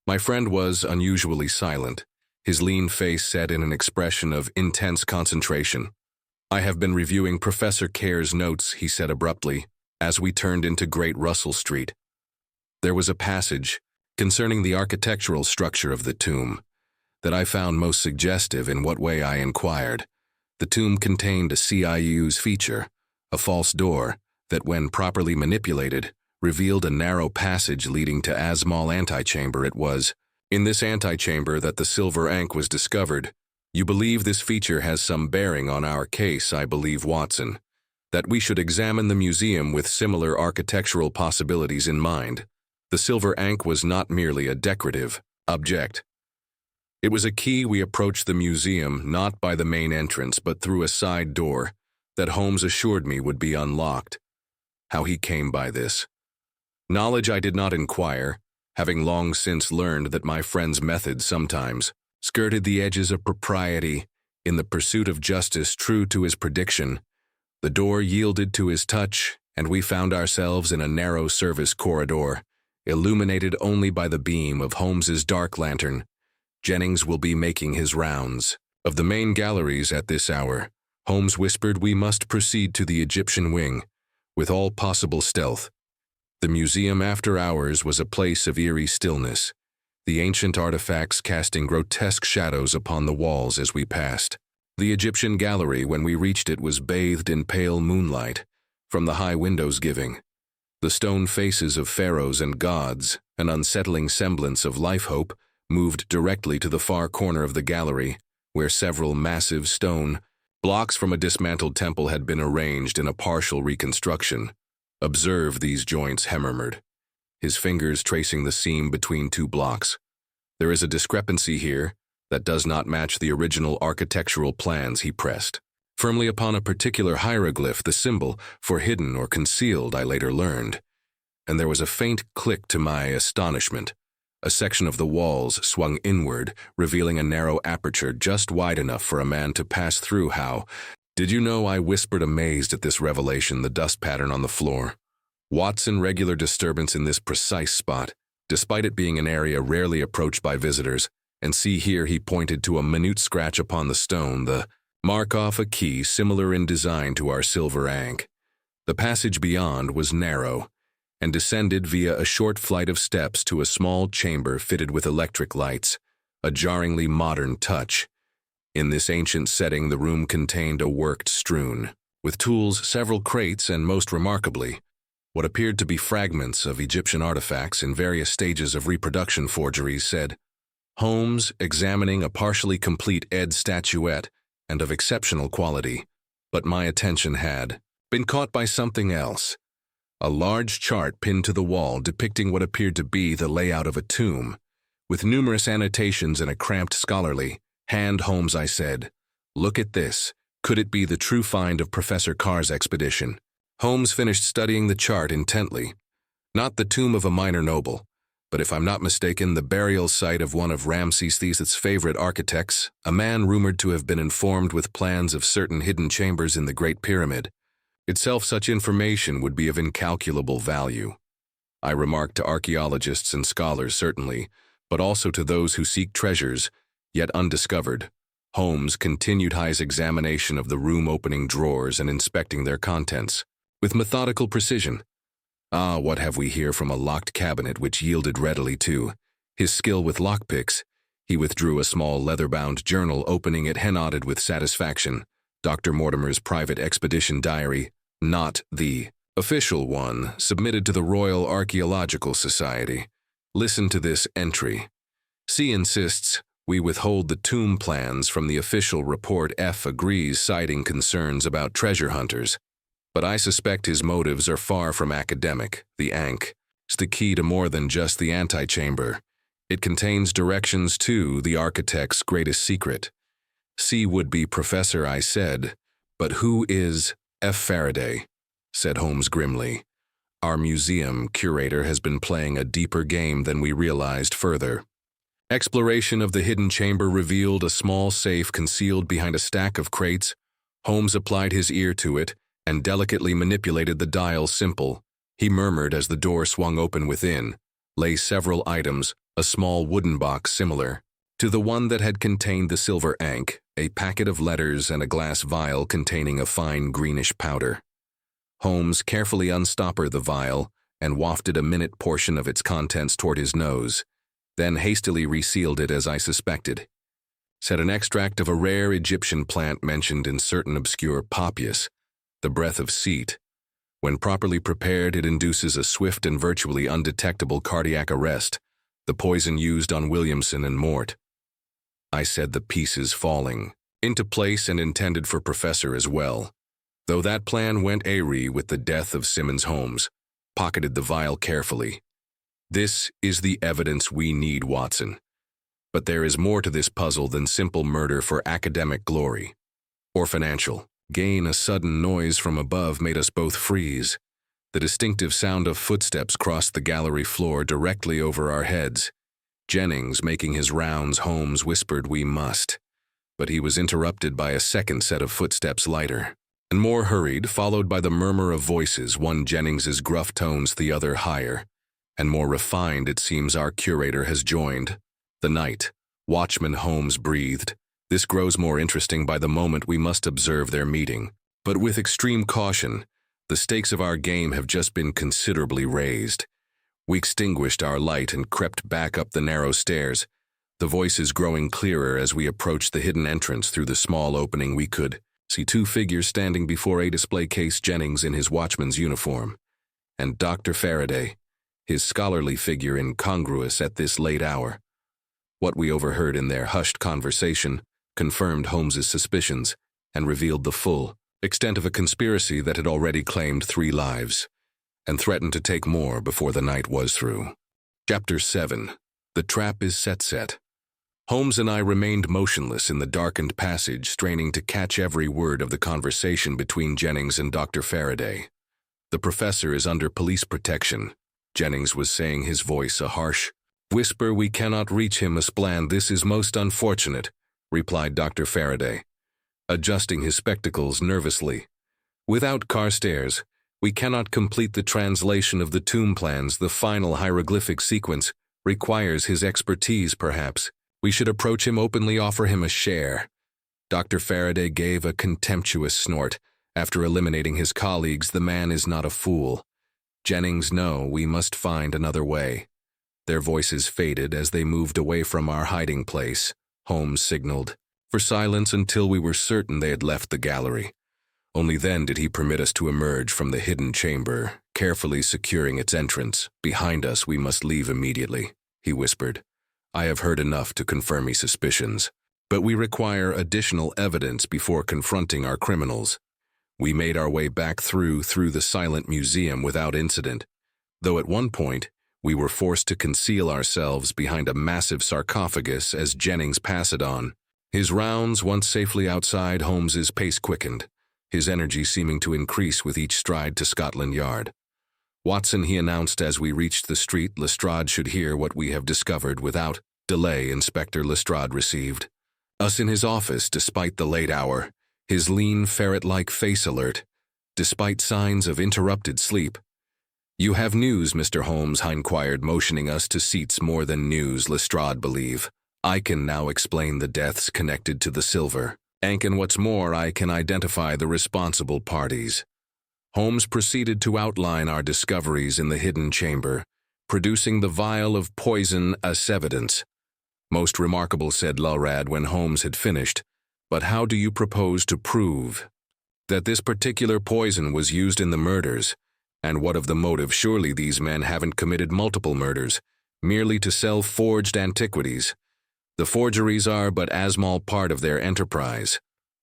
My friend was unusually silent, his lean face set in an expression of intense concentration. "I have been reviewing Professor Care's notes," he said abruptly, as we turned into Great Russell Street. There was a passage concerning the architectural structure of the tomb that I found most suggestive. "In what way?" I inquired. "The tomb contained a CIU's feature, a false door that, when properly manipulated, revealed a narrow passage leading to Asmal antechamber. It was in this antechamber that the Silver Ankh was discovered. You believe this feature has some bearing on our case. I believe, Watson, that we should examine the museum with similar architectural possibilities in mind. The Silver Ankh was not merely a decorative object. It was a key. We approached the museum not by the main entrance but through a side door that Holmes assured me would be unlocked. How he came by this knowledge I did not inquire, having long since learned that my friend's methods sometimes skirted the edges of propriety in the pursuit of justice. True to his prediction, the door yielded to his touch, and we found ourselves in a narrow service corridor, illuminated only by the beam of Holmes's dark lantern. "Jennings will be making his rounds of the main galleries at this hour," Holmes whispered. "We must proceed to the Egyptian wing with all possible stealth." The museum after hours was a place of eerie stillness, the ancient artifacts casting grotesque shadows upon the walls as we passed. The Egyptian gallery, when we reached it, was bathed in pale moonlight from the high windows, giving the stone faces of pharaohs and gods an unsettling semblance of life-hope. Moved directly to the far corner of the gallery, where several massive stone blocks from a dismantled temple had been arranged in a partial reconstruction. "Observe these joints," he murmured, his fingers tracing the seam between 2 blocks. "There is a discrepancy here that does not match the original architectural plans." He pressed firmly upon a particular hieroglyph, the symbol for hidden or concealed, I later learned, and there was a faint click. To my astonishment, a section of the walls swung inward, revealing a narrow aperture just wide enough for a man to pass through. "How did you know?" I whispered, amazed at this revelation. "The dust pattern on the floor, Watson. Regular disturbance in this precise spot, despite it being an area rarely approached by visitors. And see here," he pointed to a minute scratch upon the stone, the mark off a key similar in design to our Silver Ankh. The passage beyond was narrow, and descended via a short flight of steps to a small chamber fitted with electric lights, a jarringly modern touch. In this ancient setting, the room contained a worked strewn with tools, several crates, and most remarkably, what appeared to be fragments of Egyptian artifacts in various stages of reproduction forgeries, said, Holmes examining a partially complete Ed statuette and of exceptional quality, but my attention had been caught by something else. A large chart pinned to the wall depicting what appeared to be the layout of a tomb, with numerous annotations in a cramped scholarly hand. Holmes, I said, look at this. Could it be the true find of Professor Carr's expedition? Holmes finished studying the chart intently. Not the tomb of a minor noble, but if I'm not mistaken, the burial site of one of Ramses These's favorite architects, a man rumored to have been informed with plans of certain hidden chambers in the Great Pyramid. Itself, such information would be of incalculable value. I remarked to archaeologists and scholars, certainly, but also to those who seek treasures, yet undiscovered. Holmes continued his examination of the room, opening drawers and inspecting their contents, with methodical precision. Ah, what have we here from a locked cabinet which yielded readily to his skill with lockpicks? He withdrew a small leather-bound journal, opening it, and nodded with satisfaction. Dr. Mortimer's private expedition diary, not the official one, submitted to the Royal Archaeological Society. Listen to this entry. C insists we withhold the tomb plans from the official report. F agrees, citing concerns about treasure hunters. But I suspect his motives are far from academic. The Ankh is the key to more than just the antechamber. It contains directions to the architect's greatest secret. C would be Professor, I said. But who is F. Faraday? Said Holmes grimly. Our museum curator has been playing a deeper game than we realized. Further exploration of the hidden chamber revealed a small safe concealed behind a stack of crates. Holmes applied his ear to it and delicately manipulated the dial. Simple, he murmured as the door swung open. Within lay several items, a small wooden box similar to the one that had contained the silver Ankh, a packet of letters, and a glass vial containing a fine greenish powder. Holmes carefully unstoppered the vial and wafted a minute portion of its contents toward his nose, then hastily resealed it as I suspected. Said an extract of a rare Egyptian plant mentioned in certain obscure papias, the breath of Set. When properly prepared, it induces a swift and virtually undetectable cardiac arrest, the poison used on Williamson and Mort. I said, the pieces falling into place and intended for Professor as well. Though that plan went awry with the death of Simmons. Holmes pocketed the vial carefully. This is the evidence we need, Watson. But there is more to this puzzle than simple murder for academic glory or financial gain. A sudden noise from above made us both freeze. The distinctive sound of footsteps crossed the gallery floor directly over our heads. Jennings making his rounds. Holmes whispered, we must. But he was interrupted by a second set of footsteps, lighter and more hurried, followed by the murmur of voices, one Jennings's gruff tones, the other higher and more refined. It seems our curator has joined the night watchman. Holmes breathed. This grows more interesting by the moment. We must observe their meeting, but with extreme caution. The stakes of our game have just been considerably raised. We extinguished our light and crept back up the narrow stairs, the voices growing clearer as we approached the hidden entrance. Through the small opening we could see two figures standing before a display case, Jennings in his watchman's uniform, and Dr. Faraday, his scholarly figure incongruous at this late hour. What we overheard in their hushed conversation confirmed Holmes's suspicions and revealed the full extent of a conspiracy that had already claimed 3 lives and threatened to take more before the night was through. Chapter 7. The trap is set. Holmes and I remained motionless in the darkened passage, straining to catch every word of the conversation between Jennings and Dr. Faraday. The professor is under police protection, Jennings was saying, his voice a harsh whisper. We cannot reach him. Asplan. This is most unfortunate, replied Dr. Faraday, adjusting his spectacles nervously. Without Carstairs, we cannot complete the translation of the tomb plans. The final hieroglyphic sequence requires his expertise. Perhaps we should approach him openly, offer him a share. Dr. Faraday gave a contemptuous snort. After eliminating his colleagues, the man is not a fool. Jennings, no, we must find another way. Their voices faded as they moved away from our hiding place. Holmes signaled for silence until we were certain they had left the gallery. Only then did he permit us to emerge from the hidden chamber, carefully securing its entrance. "Behind us, we must leave immediately," he whispered. "I have heard enough to confirm my suspicions, but we require additional evidence before confronting our criminals." We made our way back through the silent museum without incident, though at one point we were forced to conceal ourselves behind a massive sarcophagus as Jennings passed it on. His rounds once safely outside, Holmes's pace quickened, his energy seeming to increase with each stride to Scotland Yard. "Watson," he announced as we reached the street, "Lestrade should hear what we have discovered without delay." Inspector Lestrade received us in his office despite the late hour, his lean, ferret-like face alert, despite signs of interrupted sleep. "You have news, Mr. Holmes," he inquired, motioning us to seats. "More than news, Lestrade believe. I can now explain the deaths connected to the silver Ankh, and what's more, I can identify the responsible parties." Holmes proceeded to outline our discoveries in the hidden chamber, producing the vial of poison as evidence. "Most remarkable," said Lestrade when Holmes had finished. "But how do you propose to prove that this particular poison was used in the murders? And what of the motive? Surely these men haven't committed multiple murders, merely to sell forged antiquities. The forgeries are but a small part of their enterprise."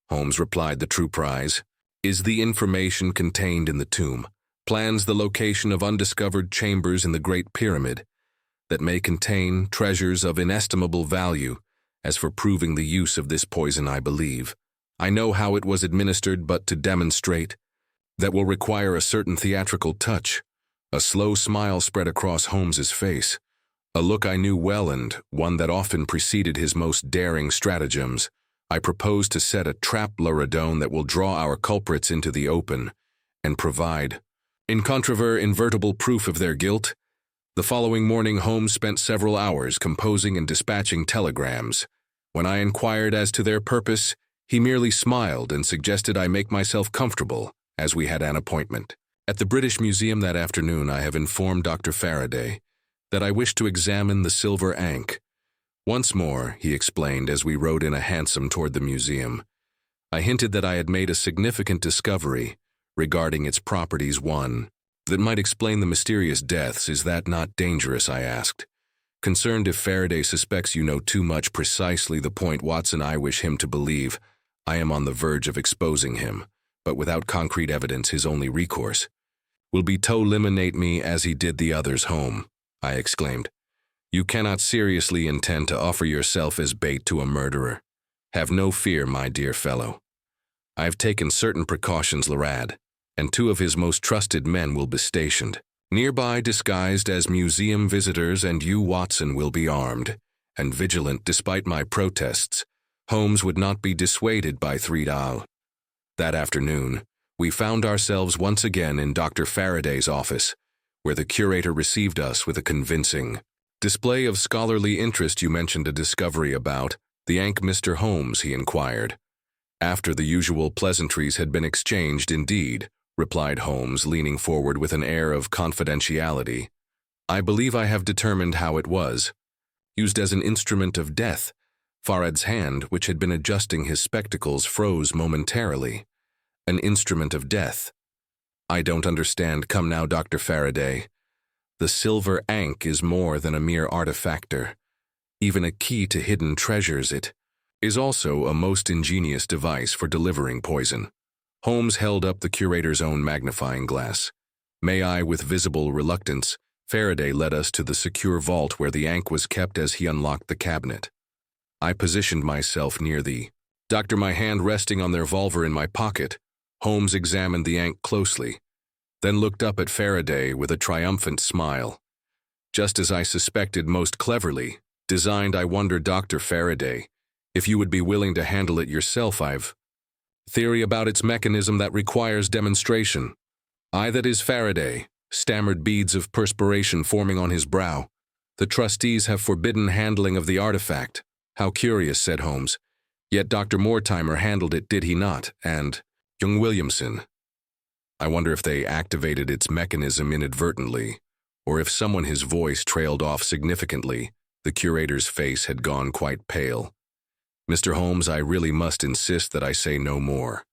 Holmes replied, "The true prize is the information contained in the tomb, plans the location of undiscovered chambers in the Great Pyramid that may contain treasures of inestimable value. As for proving the use of this poison, I know how it was administered, but to demonstrate that will require a certain theatrical touch." A slow smile spread across Holmes's face, a look I knew well and one that often preceded his most daring stratagems. "I propose to set a trap, Loredone, that will draw our culprits into the open and provide incontrovertible proof of their guilt." The following morning, Holmes spent several hours composing and dispatching telegrams. When I inquired as to their purpose, he merely smiled and suggested I make myself comfortable, as we had an appointment at the British Museum that afternoon. "I have informed Dr. Faraday that I wish to examine the silver Ankh once more," he explained as we rode in a hansom toward the museum. I hinted that I had made a significant discovery regarding its properties. "One that might explain the mysterious deaths. Is that not dangerous?" I asked, concerned if Faraday suspects you know too much. "Precisely the point, Watson. I wish him to believe I am on the verge of exposing him, but without concrete evidence his only recourse will be to eliminate me as he did the others." "Home," I exclaimed, "you cannot seriously intend to offer yourself as bait to a murderer." "Have no fear, my dear fellow. I have taken certain precautions. Lestrade and two of his most trusted men will be stationed nearby, disguised as museum visitors, and you, Watson, will be armed and vigilant." Despite my protests, Holmes would not be dissuaded by Threadall. That afternoon, we found ourselves once again in Dr. Faraday's office, where the curator received us with a convincing display of scholarly interest. "You mentioned a discovery about the Ankh, Mr. Holmes?" he inquired. After the usual pleasantries had been exchanged. "Indeed," replied Holmes, leaning forward with an air of confidentiality. "I believe I have determined how it was used as an instrument of death." Faraday's hand, which had been adjusting his spectacles, froze momentarily. "An instrument of death? I don't understand." "Come now, Dr. Faraday. The silver Ankh is more than a mere artifactor, even a key to hidden treasures. It is also a most ingenious device for delivering poison." Holmes held up the curator's own magnifying glass. "May I?" With visible reluctance, Faraday led us to the secure vault where the Ankh was kept as he unlocked the cabinet. I positioned myself near the doctor, my hand resting on the revolver in my pocket. Holmes examined the Ankh closely, then looked up at Faraday with a triumphant smile. "Just as I suspected, most cleverly designed. I wonder, Dr. Faraday, if you would be willing to handle it yourself. I've theory about its mechanism that requires demonstration." That is Faraday," stammered, beads of perspiration forming on his brow. "The trustees have forbidden handling of the artifact." "How curious," said Holmes. "Yet Dr. Mortimer handled it, did he not? And young Williamson? I wonder if they activated its mechanism inadvertently, or if someone." His voice trailed off significantly. The curator's face had gone quite pale. "Mr. Holmes, I really must insist that I say no more."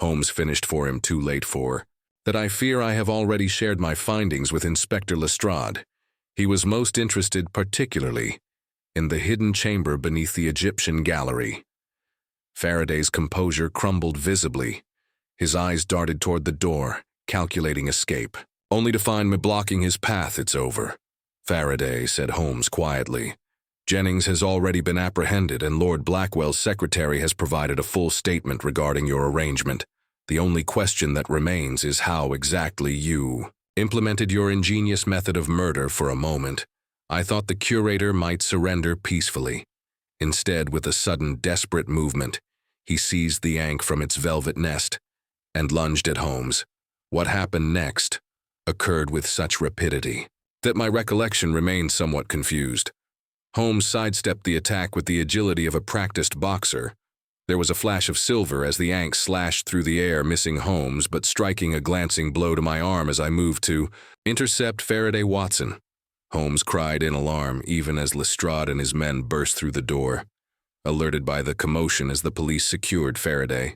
Holmes finished for him too late for, that I fear I have already shared my findings with Inspector Lestrade. He was most interested particularly in the hidden chamber beneath the Egyptian gallery. Faraday's composure crumbled visibly. His eyes darted toward the door, calculating escape. Only to find me blocking his path, it's over. Faraday, said Holmes quietly. Jennings has already been apprehended and Lord Blackwell's secretary has provided a full statement regarding your arrangement. The only question that remains is how exactly you implemented your ingenious method of murder. For a moment, I thought the curator might surrender peacefully. Instead, with a sudden, desperate movement, he seized the Ankh from its velvet nest and lunged at Holmes. What happened next occurred with such rapidity that my recollection remained somewhat confused. Holmes sidestepped the attack with the agility of a practiced boxer. There was a flash of silver as the Ankh slashed through the air, missing Holmes but striking a glancing blow to my arm as I moved to intercept Faraday Watson. Holmes cried in alarm even as Lestrade and his men burst through the door, alerted by the commotion as the police secured Faraday.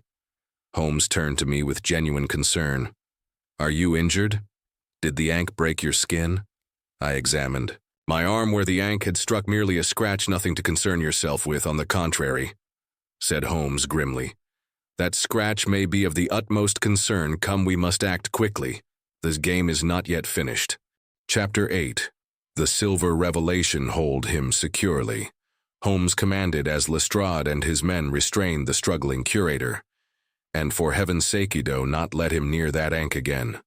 Holmes turned to me with genuine concern. "Are you injured? Did the Ankh break your skin?" I examined. My arm where the Ankh had struck merely a scratch, nothing to concern yourself with, on the contrary, said Holmes grimly. That scratch may be of the utmost concern. Come, we must act quickly. This game is not yet finished. Chapter 8. The silver revelation. Hold him securely, Holmes commanded as Lestrade and his men restrained the struggling curator. And for heaven's sake, Ido, not let him near that Ankh again.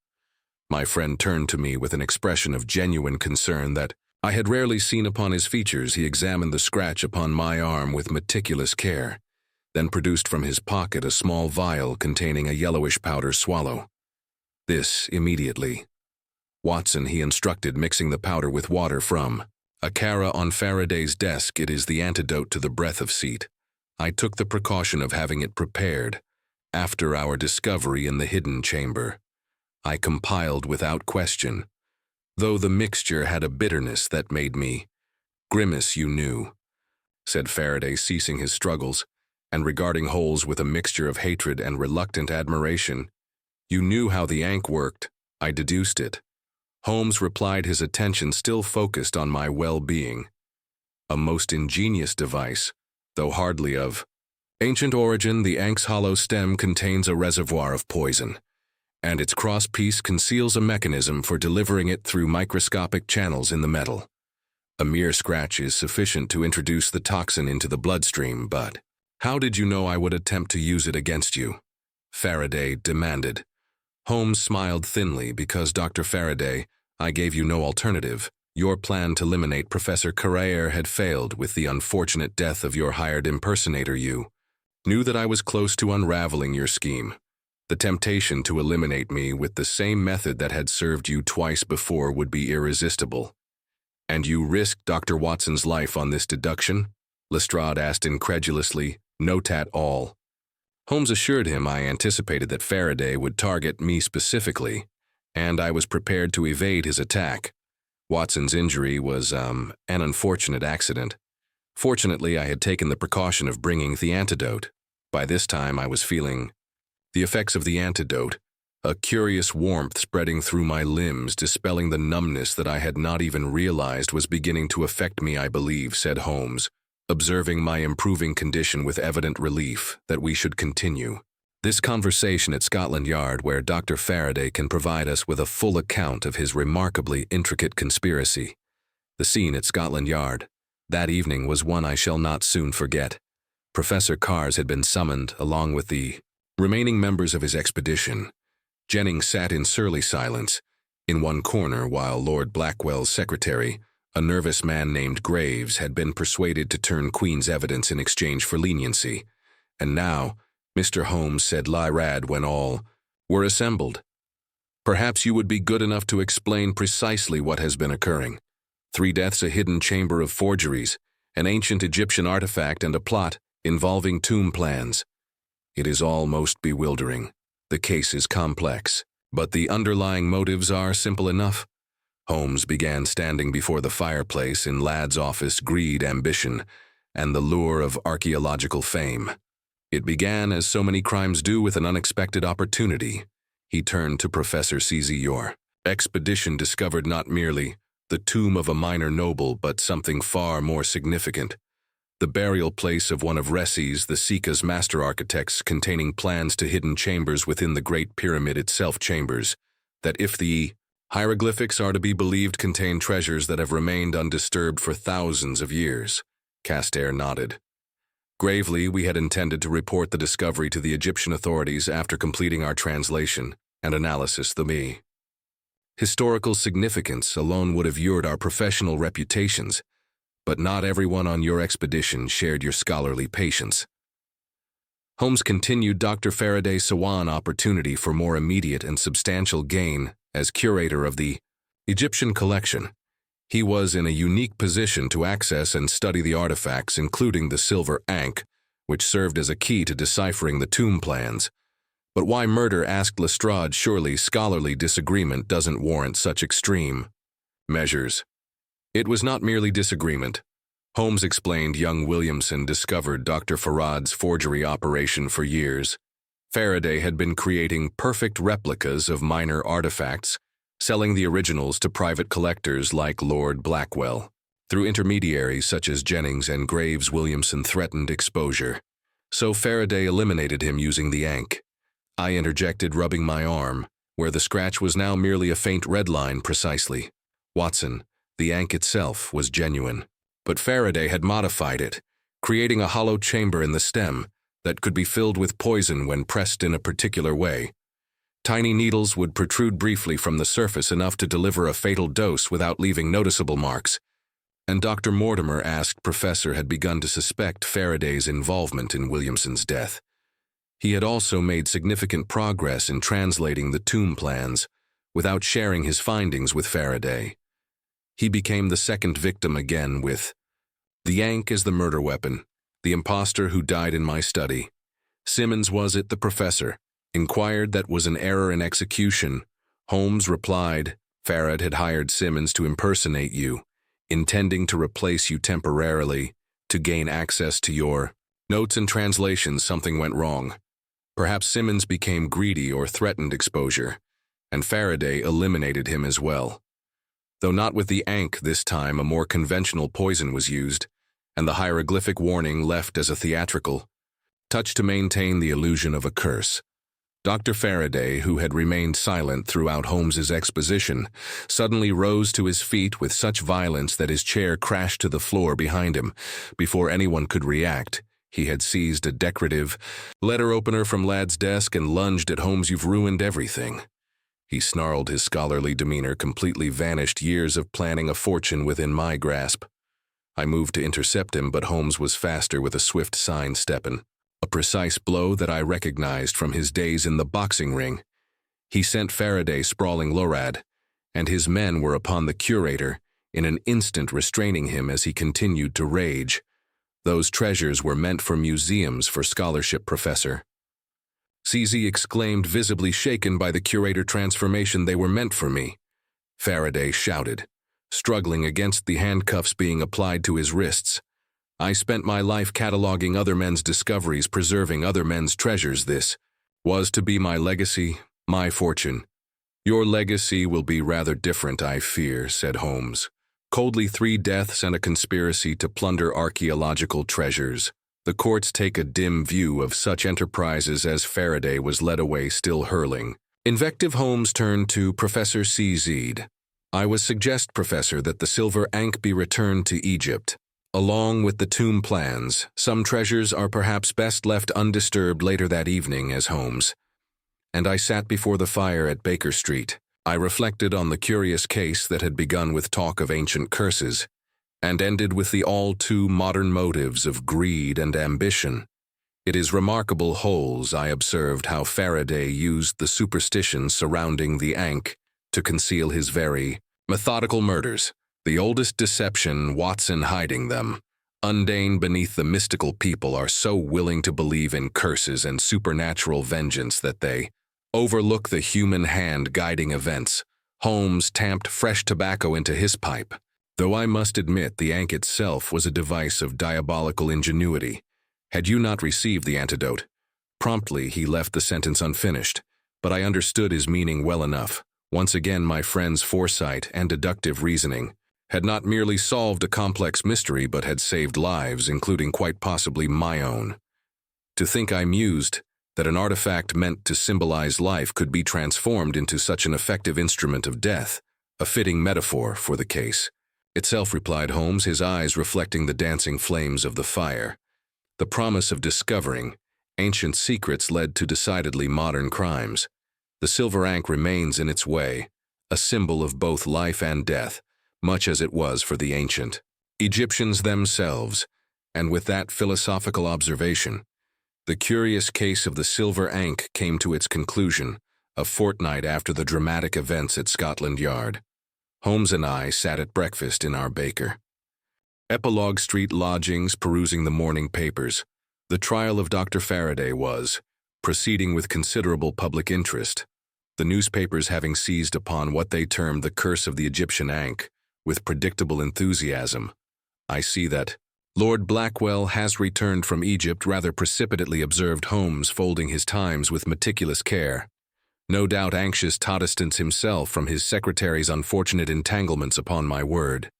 My friend turned to me with an expression of genuine concern that I had rarely seen upon his features. He examined the scratch upon my arm with meticulous care, then produced from his pocket a small vial containing a yellowish powder swallow. This immediately. Watson, he instructed, mixing the powder with water from a cara on Faraday's desk. It is the antidote to the breath of seat. I took the precaution of having it prepared after our discovery in the hidden chamber. I compiled without question, though the mixture had a bitterness that made me grimace. You knew, said Faraday, ceasing his struggles, and regarding Holmes with a mixture of hatred and reluctant admiration. You knew how the Ankh worked. I deduced it. Holmes replied, his attention still focused on my well-being. A most ingenious device, though hardly of ancient origin. The Ankh's hollow stem contains a reservoir of poison, and its crosspiece conceals a mechanism for delivering it through microscopic channels in the metal. A mere scratch is sufficient to introduce the toxin into the bloodstream, but how did you know I would attempt to use it against you? Faraday demanded. Holmes smiled thinly. Because, Dr. Faraday, I gave you no alternative. Your plan to eliminate Professor Carrere had failed with the unfortunate death of your hired impersonator. You knew that I was close to unraveling your scheme. The temptation to eliminate me with the same method that had served you twice before would be irresistible. And you risked Dr. Watson's life on this deduction? Lestrade asked incredulously. Not at all. Holmes assured him I anticipated that Faraday would target me specifically, and I was prepared to evade his attack. Watson's injury was, an unfortunate accident. Fortunately, I had taken the precaution of bringing the antidote. By this time, I was feeling the effects of the antidote, a curious warmth spreading through my limbs, dispelling the numbness that I had not even realized was beginning to affect me. I believe, said Holmes, observing my improving condition with evident relief, that we should continue this conversation at Scotland Yard, where Dr. Faraday can provide us with a full account of his remarkably intricate conspiracy. The scene at Scotland Yard that evening was one I shall not soon forget. Professor Carrs had been summoned, along with the remaining members of his expedition. Jennings sat in surly silence in one corner, while Lord Blackwell's secretary, a nervous man named Graves, had been persuaded to turn Queen's evidence in exchange for leniency. And now, Mr. Holmes, said Lyrad when all were assembled, perhaps you would be good enough to explain precisely what has been occurring. 3 deaths, a hidden chamber of forgeries, an ancient Egyptian artifact, and a plot involving tomb plans. It is all most bewildering. The case is complex, but the underlying motives are simple enough. Holmes began, standing before the fireplace in Ladd's office. Greed, ambition, and the lure of archaeological fame. It began, as so many crimes do, with an unexpected opportunity. He turned to Professor CZ. Your expedition discovered not merely the tomb of a minor noble, but something far more significant. The burial place of one of Resi's, the Sika's master architects, containing plans to hidden chambers within the Great Pyramid itself, chambers that, if the hieroglyphics are to be believed, contain treasures that have remained undisturbed for thousands of years. Castair nodded. Gravely, we had intended to report the discovery to the Egyptian authorities after completing our translation and analysis. The historical significance alone would have cured our professional reputations, but not everyone on your expedition shared your scholarly patience. Holmes continued. Dr. Faraday saw an opportunity for more immediate and substantial gain as curator of the Egyptian collection. He was in a unique position to access and study the artifacts, including the silver Ankh, which served as a key to deciphering the tomb plans. But why murder? Asked Lestrade. Surely scholarly disagreement doesn't warrant such extreme measures. It was not merely disagreement. Holmes explained. Young Williamson discovered Dr. Farad's forgery operation for years. Faraday had been creating perfect replicas of minor artifacts, selling the originals to private collectors like Lord Blackwell. Through intermediaries such as Jennings and Graves, Williamson threatened exposure. So Faraday eliminated him using the Ankh. I interjected, rubbing my arm, where the scratch was now merely a faint red line. Precisely. Watson, the Ankh itself was genuine, but Faraday had modified it, creating a hollow chamber in the stem that could be filled with poison when pressed in a particular way. Tiny needles would protrude briefly from the surface, enough to deliver a fatal dose without leaving noticeable marks. And Dr. Mortimer, asked Professor, had begun to suspect Faraday's involvement in Williamson's death. He had also made significant progress in translating the tomb plans without sharing his findings with Faraday. He became the second victim again, with the Ankh as the murder weapon, the imposter who died in my study. Simmons, was it? The professor inquired. That was an error in execution. Holmes replied. Farad had hired Simmons to impersonate you, intending to replace you temporarily, to gain access to your notes and translations. Something went wrong. Perhaps Simmons became greedy or threatened exposure, and Faraday eliminated him as well. Though not with the Ankh this time, a more conventional poison was used, and the hieroglyphic warning left as a theatrical touch to maintain the illusion of a curse. Dr. Faraday, who had remained silent throughout Holmes's exposition, suddenly rose to his feet with such violence that his chair crashed to the floor behind him. Before anyone could react, he had seized a decorative letter opener from Ladd's desk and lunged at Holmes. You've ruined everything. He snarled, his scholarly demeanor completely vanished. Years of planning a fortune within my grasp. I moved to intercept him, but Holmes was faster, with a swift sidestep, a precise blow that I recognized from his days in the boxing ring. He sent Faraday sprawling. Lorad and his men were upon the curator, in an instant restraining him as he continued to rage. Those treasures were meant for museums, for scholarship, Professor. CZ exclaimed, visibly shaken by the curator transformation. They were meant for me, Faraday shouted, struggling against the handcuffs being applied to his wrists. I spent my life cataloging other men's discoveries, preserving other men's treasures. This was to be my legacy, my fortune. Your legacy will be rather different, I fear, said Holmes. Coldly, 3 deaths and a conspiracy to plunder archaeological treasures. The courts take a dim view of such enterprises as Faraday was led away, still hurling invective. Holmes turned to Professor CZ. I would suggest, Professor, that the silver Ankh be returned to Egypt. Along with the tomb plans, some treasures are perhaps best left undisturbed. Later that evening, as Holmes and I sat before the fire at Baker Street, I reflected on the curious case that had begun with talk of ancient curses and ended with the all-too modern motives of greed and ambition. It is remarkable, Holmes, I observed, how Faraday used the superstitions surrounding the Ankh to conceal his very methodical murders. The oldest deception, Watson hiding them. Undane beneath the mystical people are so willing to believe in curses and supernatural vengeance that they overlook the human hand guiding events. Holmes tamped fresh tobacco into his pipe. Though I must admit the Ankh itself was a device of diabolical ingenuity, Had you not received the antidote? Promptly, he left the sentence unfinished, but I understood his meaning well enough. Once again, my friend's foresight and deductive reasoning had not merely solved a complex mystery but had saved lives, including quite possibly my own. To think, I mused, that an artifact meant to symbolize life could be transformed into such an effective instrument of death, a fitting metaphor for the case. Itself, replied Holmes, his eyes reflecting the dancing flames of the fire. The promise of discovering ancient secrets led to decidedly modern crimes. The silver ankh remains in its way, a symbol of both life and death, much as it was for the ancient Egyptians themselves. And with that philosophical observation, the curious case of the silver ankh came to its conclusion, a fortnight after the dramatic events at Scotland Yard. Holmes and I sat at breakfast in our Baker Epilogue Street lodgings, perusing the morning papers. The trial of Dr. Faraday was proceeding with considerable public interest, the newspapers having seized upon what they termed the curse of the Egyptian Ankh with predictable enthusiasm. I see that Lord Blackwell has returned from Egypt rather precipitately, observed Holmes, folding his Times with meticulous care. No doubt anxious to distance himself from his secretary's unfortunate entanglements, upon my word.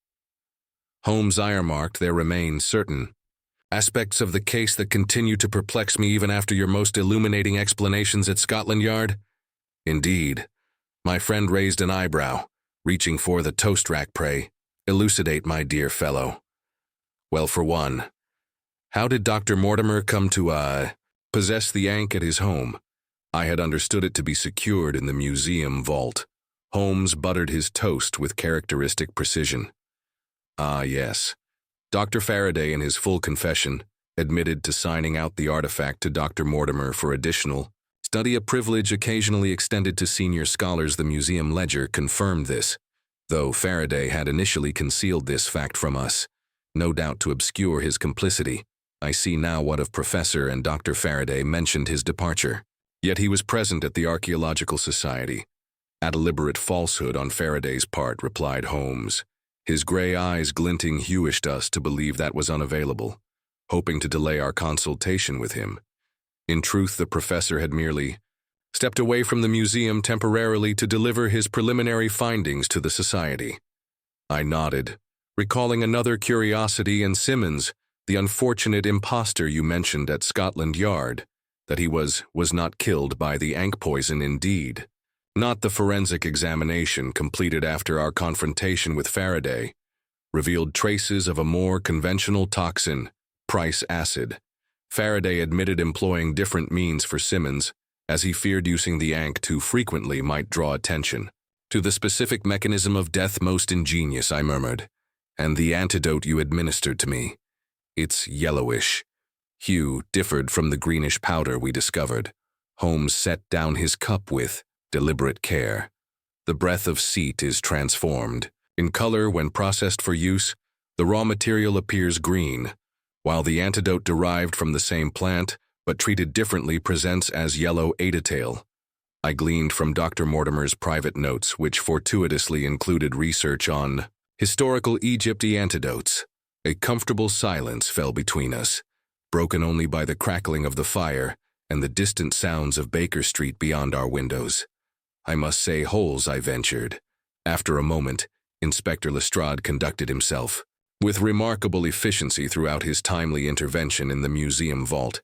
Holmes, I remarked, there remain certain aspects of the case that continue to perplex me even after your most illuminating explanations at Scotland Yard. Indeed. My friend raised an eyebrow, reaching for the toast rack. Pray, elucidate, my dear fellow. Well, for one, how did Dr. Mortimer come to, possess the ankh at his home? I had understood it to be secured in the museum vault. Holmes buttered his toast with characteristic precision. Ah, yes. Dr. Faraday, in his full confession, admitted to signing out the artifact to Dr. Mortimer for additional study, a privilege occasionally extended to senior scholars. The museum ledger confirmed this, though Faraday had initially concealed this fact from us, no doubt to obscure his complicity. I see now what of Professor and Dr. Faraday mentioned his departure. Yet he was present at the Archaeological Society. A deliberate falsehood on Faraday's part, replied Holmes, his gray eyes glinting. He wished us to believe that was unavailable, hoping to delay our consultation with him. In truth, the professor had merely stepped away from the museum temporarily to deliver his preliminary findings to the society. I nodded, recalling another curiosity, and Simmons, the unfortunate impostor you mentioned at Scotland Yard, that he was not killed by the ankh poison indeed. Not the forensic examination completed after our confrontation with Faraday revealed traces of a more conventional toxin, price acid. Faraday admitted employing different means for Simmons, as he feared using the ankh too frequently might draw attention to the specific mechanism of death. Most ingenious, I murmured. And the antidote you administered to me, its yellowish hue differed from the greenish powder we discovered. Holmes set down his cup with deliberate care. The breath of ceet is transformed. In color, when processed for use, the raw material appears green, while the antidote derived from the same plant, but treated differently, presents as yellow adetail. I gleaned from Dr. Mortimer's private notes, which fortuitously included research on historical Egypt antidotes. A comfortable silence fell between us, broken only by the crackling of the fire and the distant sounds of Baker Street beyond our windows. I must say, Holes, I ventured. After a moment, Inspector Lestrade conducted himself with remarkable efficiency throughout his timely intervention in the museum vault.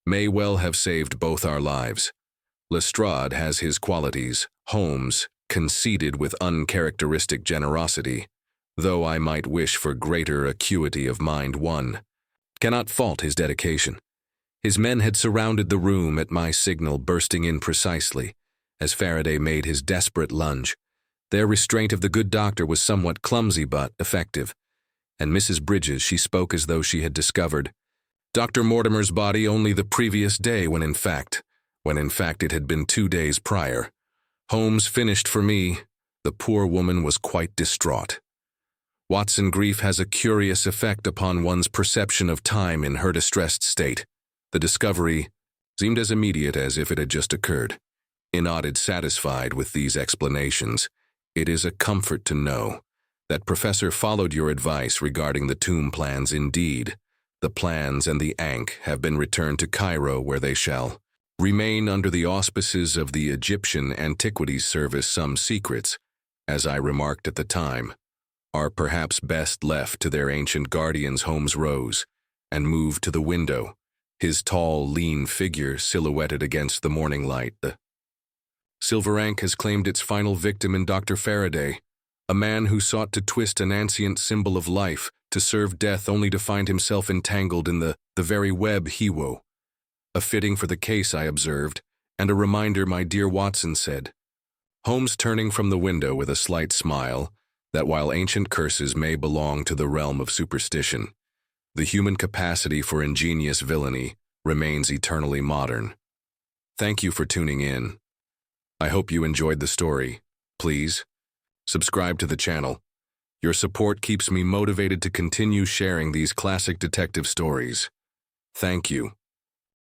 May well have saved both our lives. Lestrade has his qualities, Holmes conceded with uncharacteristic generosity, though I might wish for greater acuity of mind. One cannot fault his dedication. His men had surrounded the room at my signal, bursting in precisely as Faraday made his desperate lunge. Their restraint of the good doctor was somewhat clumsy but effective, and Mrs. Bridges, she spoke as though she had discovered Dr. Mortimer's body only the previous day, when in fact it had been 2 days prior. Holmes finished for me. The poor woman was quite distraught. Watson, grief has a curious effect upon one's perception of time in her distressed state. The discovery seemed as immediate as if it had just occurred. Nodded, satisfied with these explanations. It is a comfort to know that Professor followed your advice regarding the tomb plans. Indeed, The plans and the Ankh have been returned to Cairo, where they shall remain under the auspices of the Egyptian Antiquities Service. Some secrets, as I remarked at the time, are perhaps best left to their ancient guardians. Holmes rose and moved to the window, his tall, lean figure silhouetted against the morning light. The Silver Ankh has claimed its final victim in Dr. Faraday, a man who sought to twist an ancient symbol of life to serve death only to find himself entangled in the very web he wove. A fitting for the case, I observed, and a reminder, my dear Watson said. Holmes, turning from the window with a slight smile, that while ancient curses may belong to the realm of superstition, the human capacity for ingenious villainy remains eternally modern. Thank you for tuning in. I hope you enjoyed the story. Please subscribe to the channel. Your support keeps me motivated to continue sharing these classic detective stories. Thank you.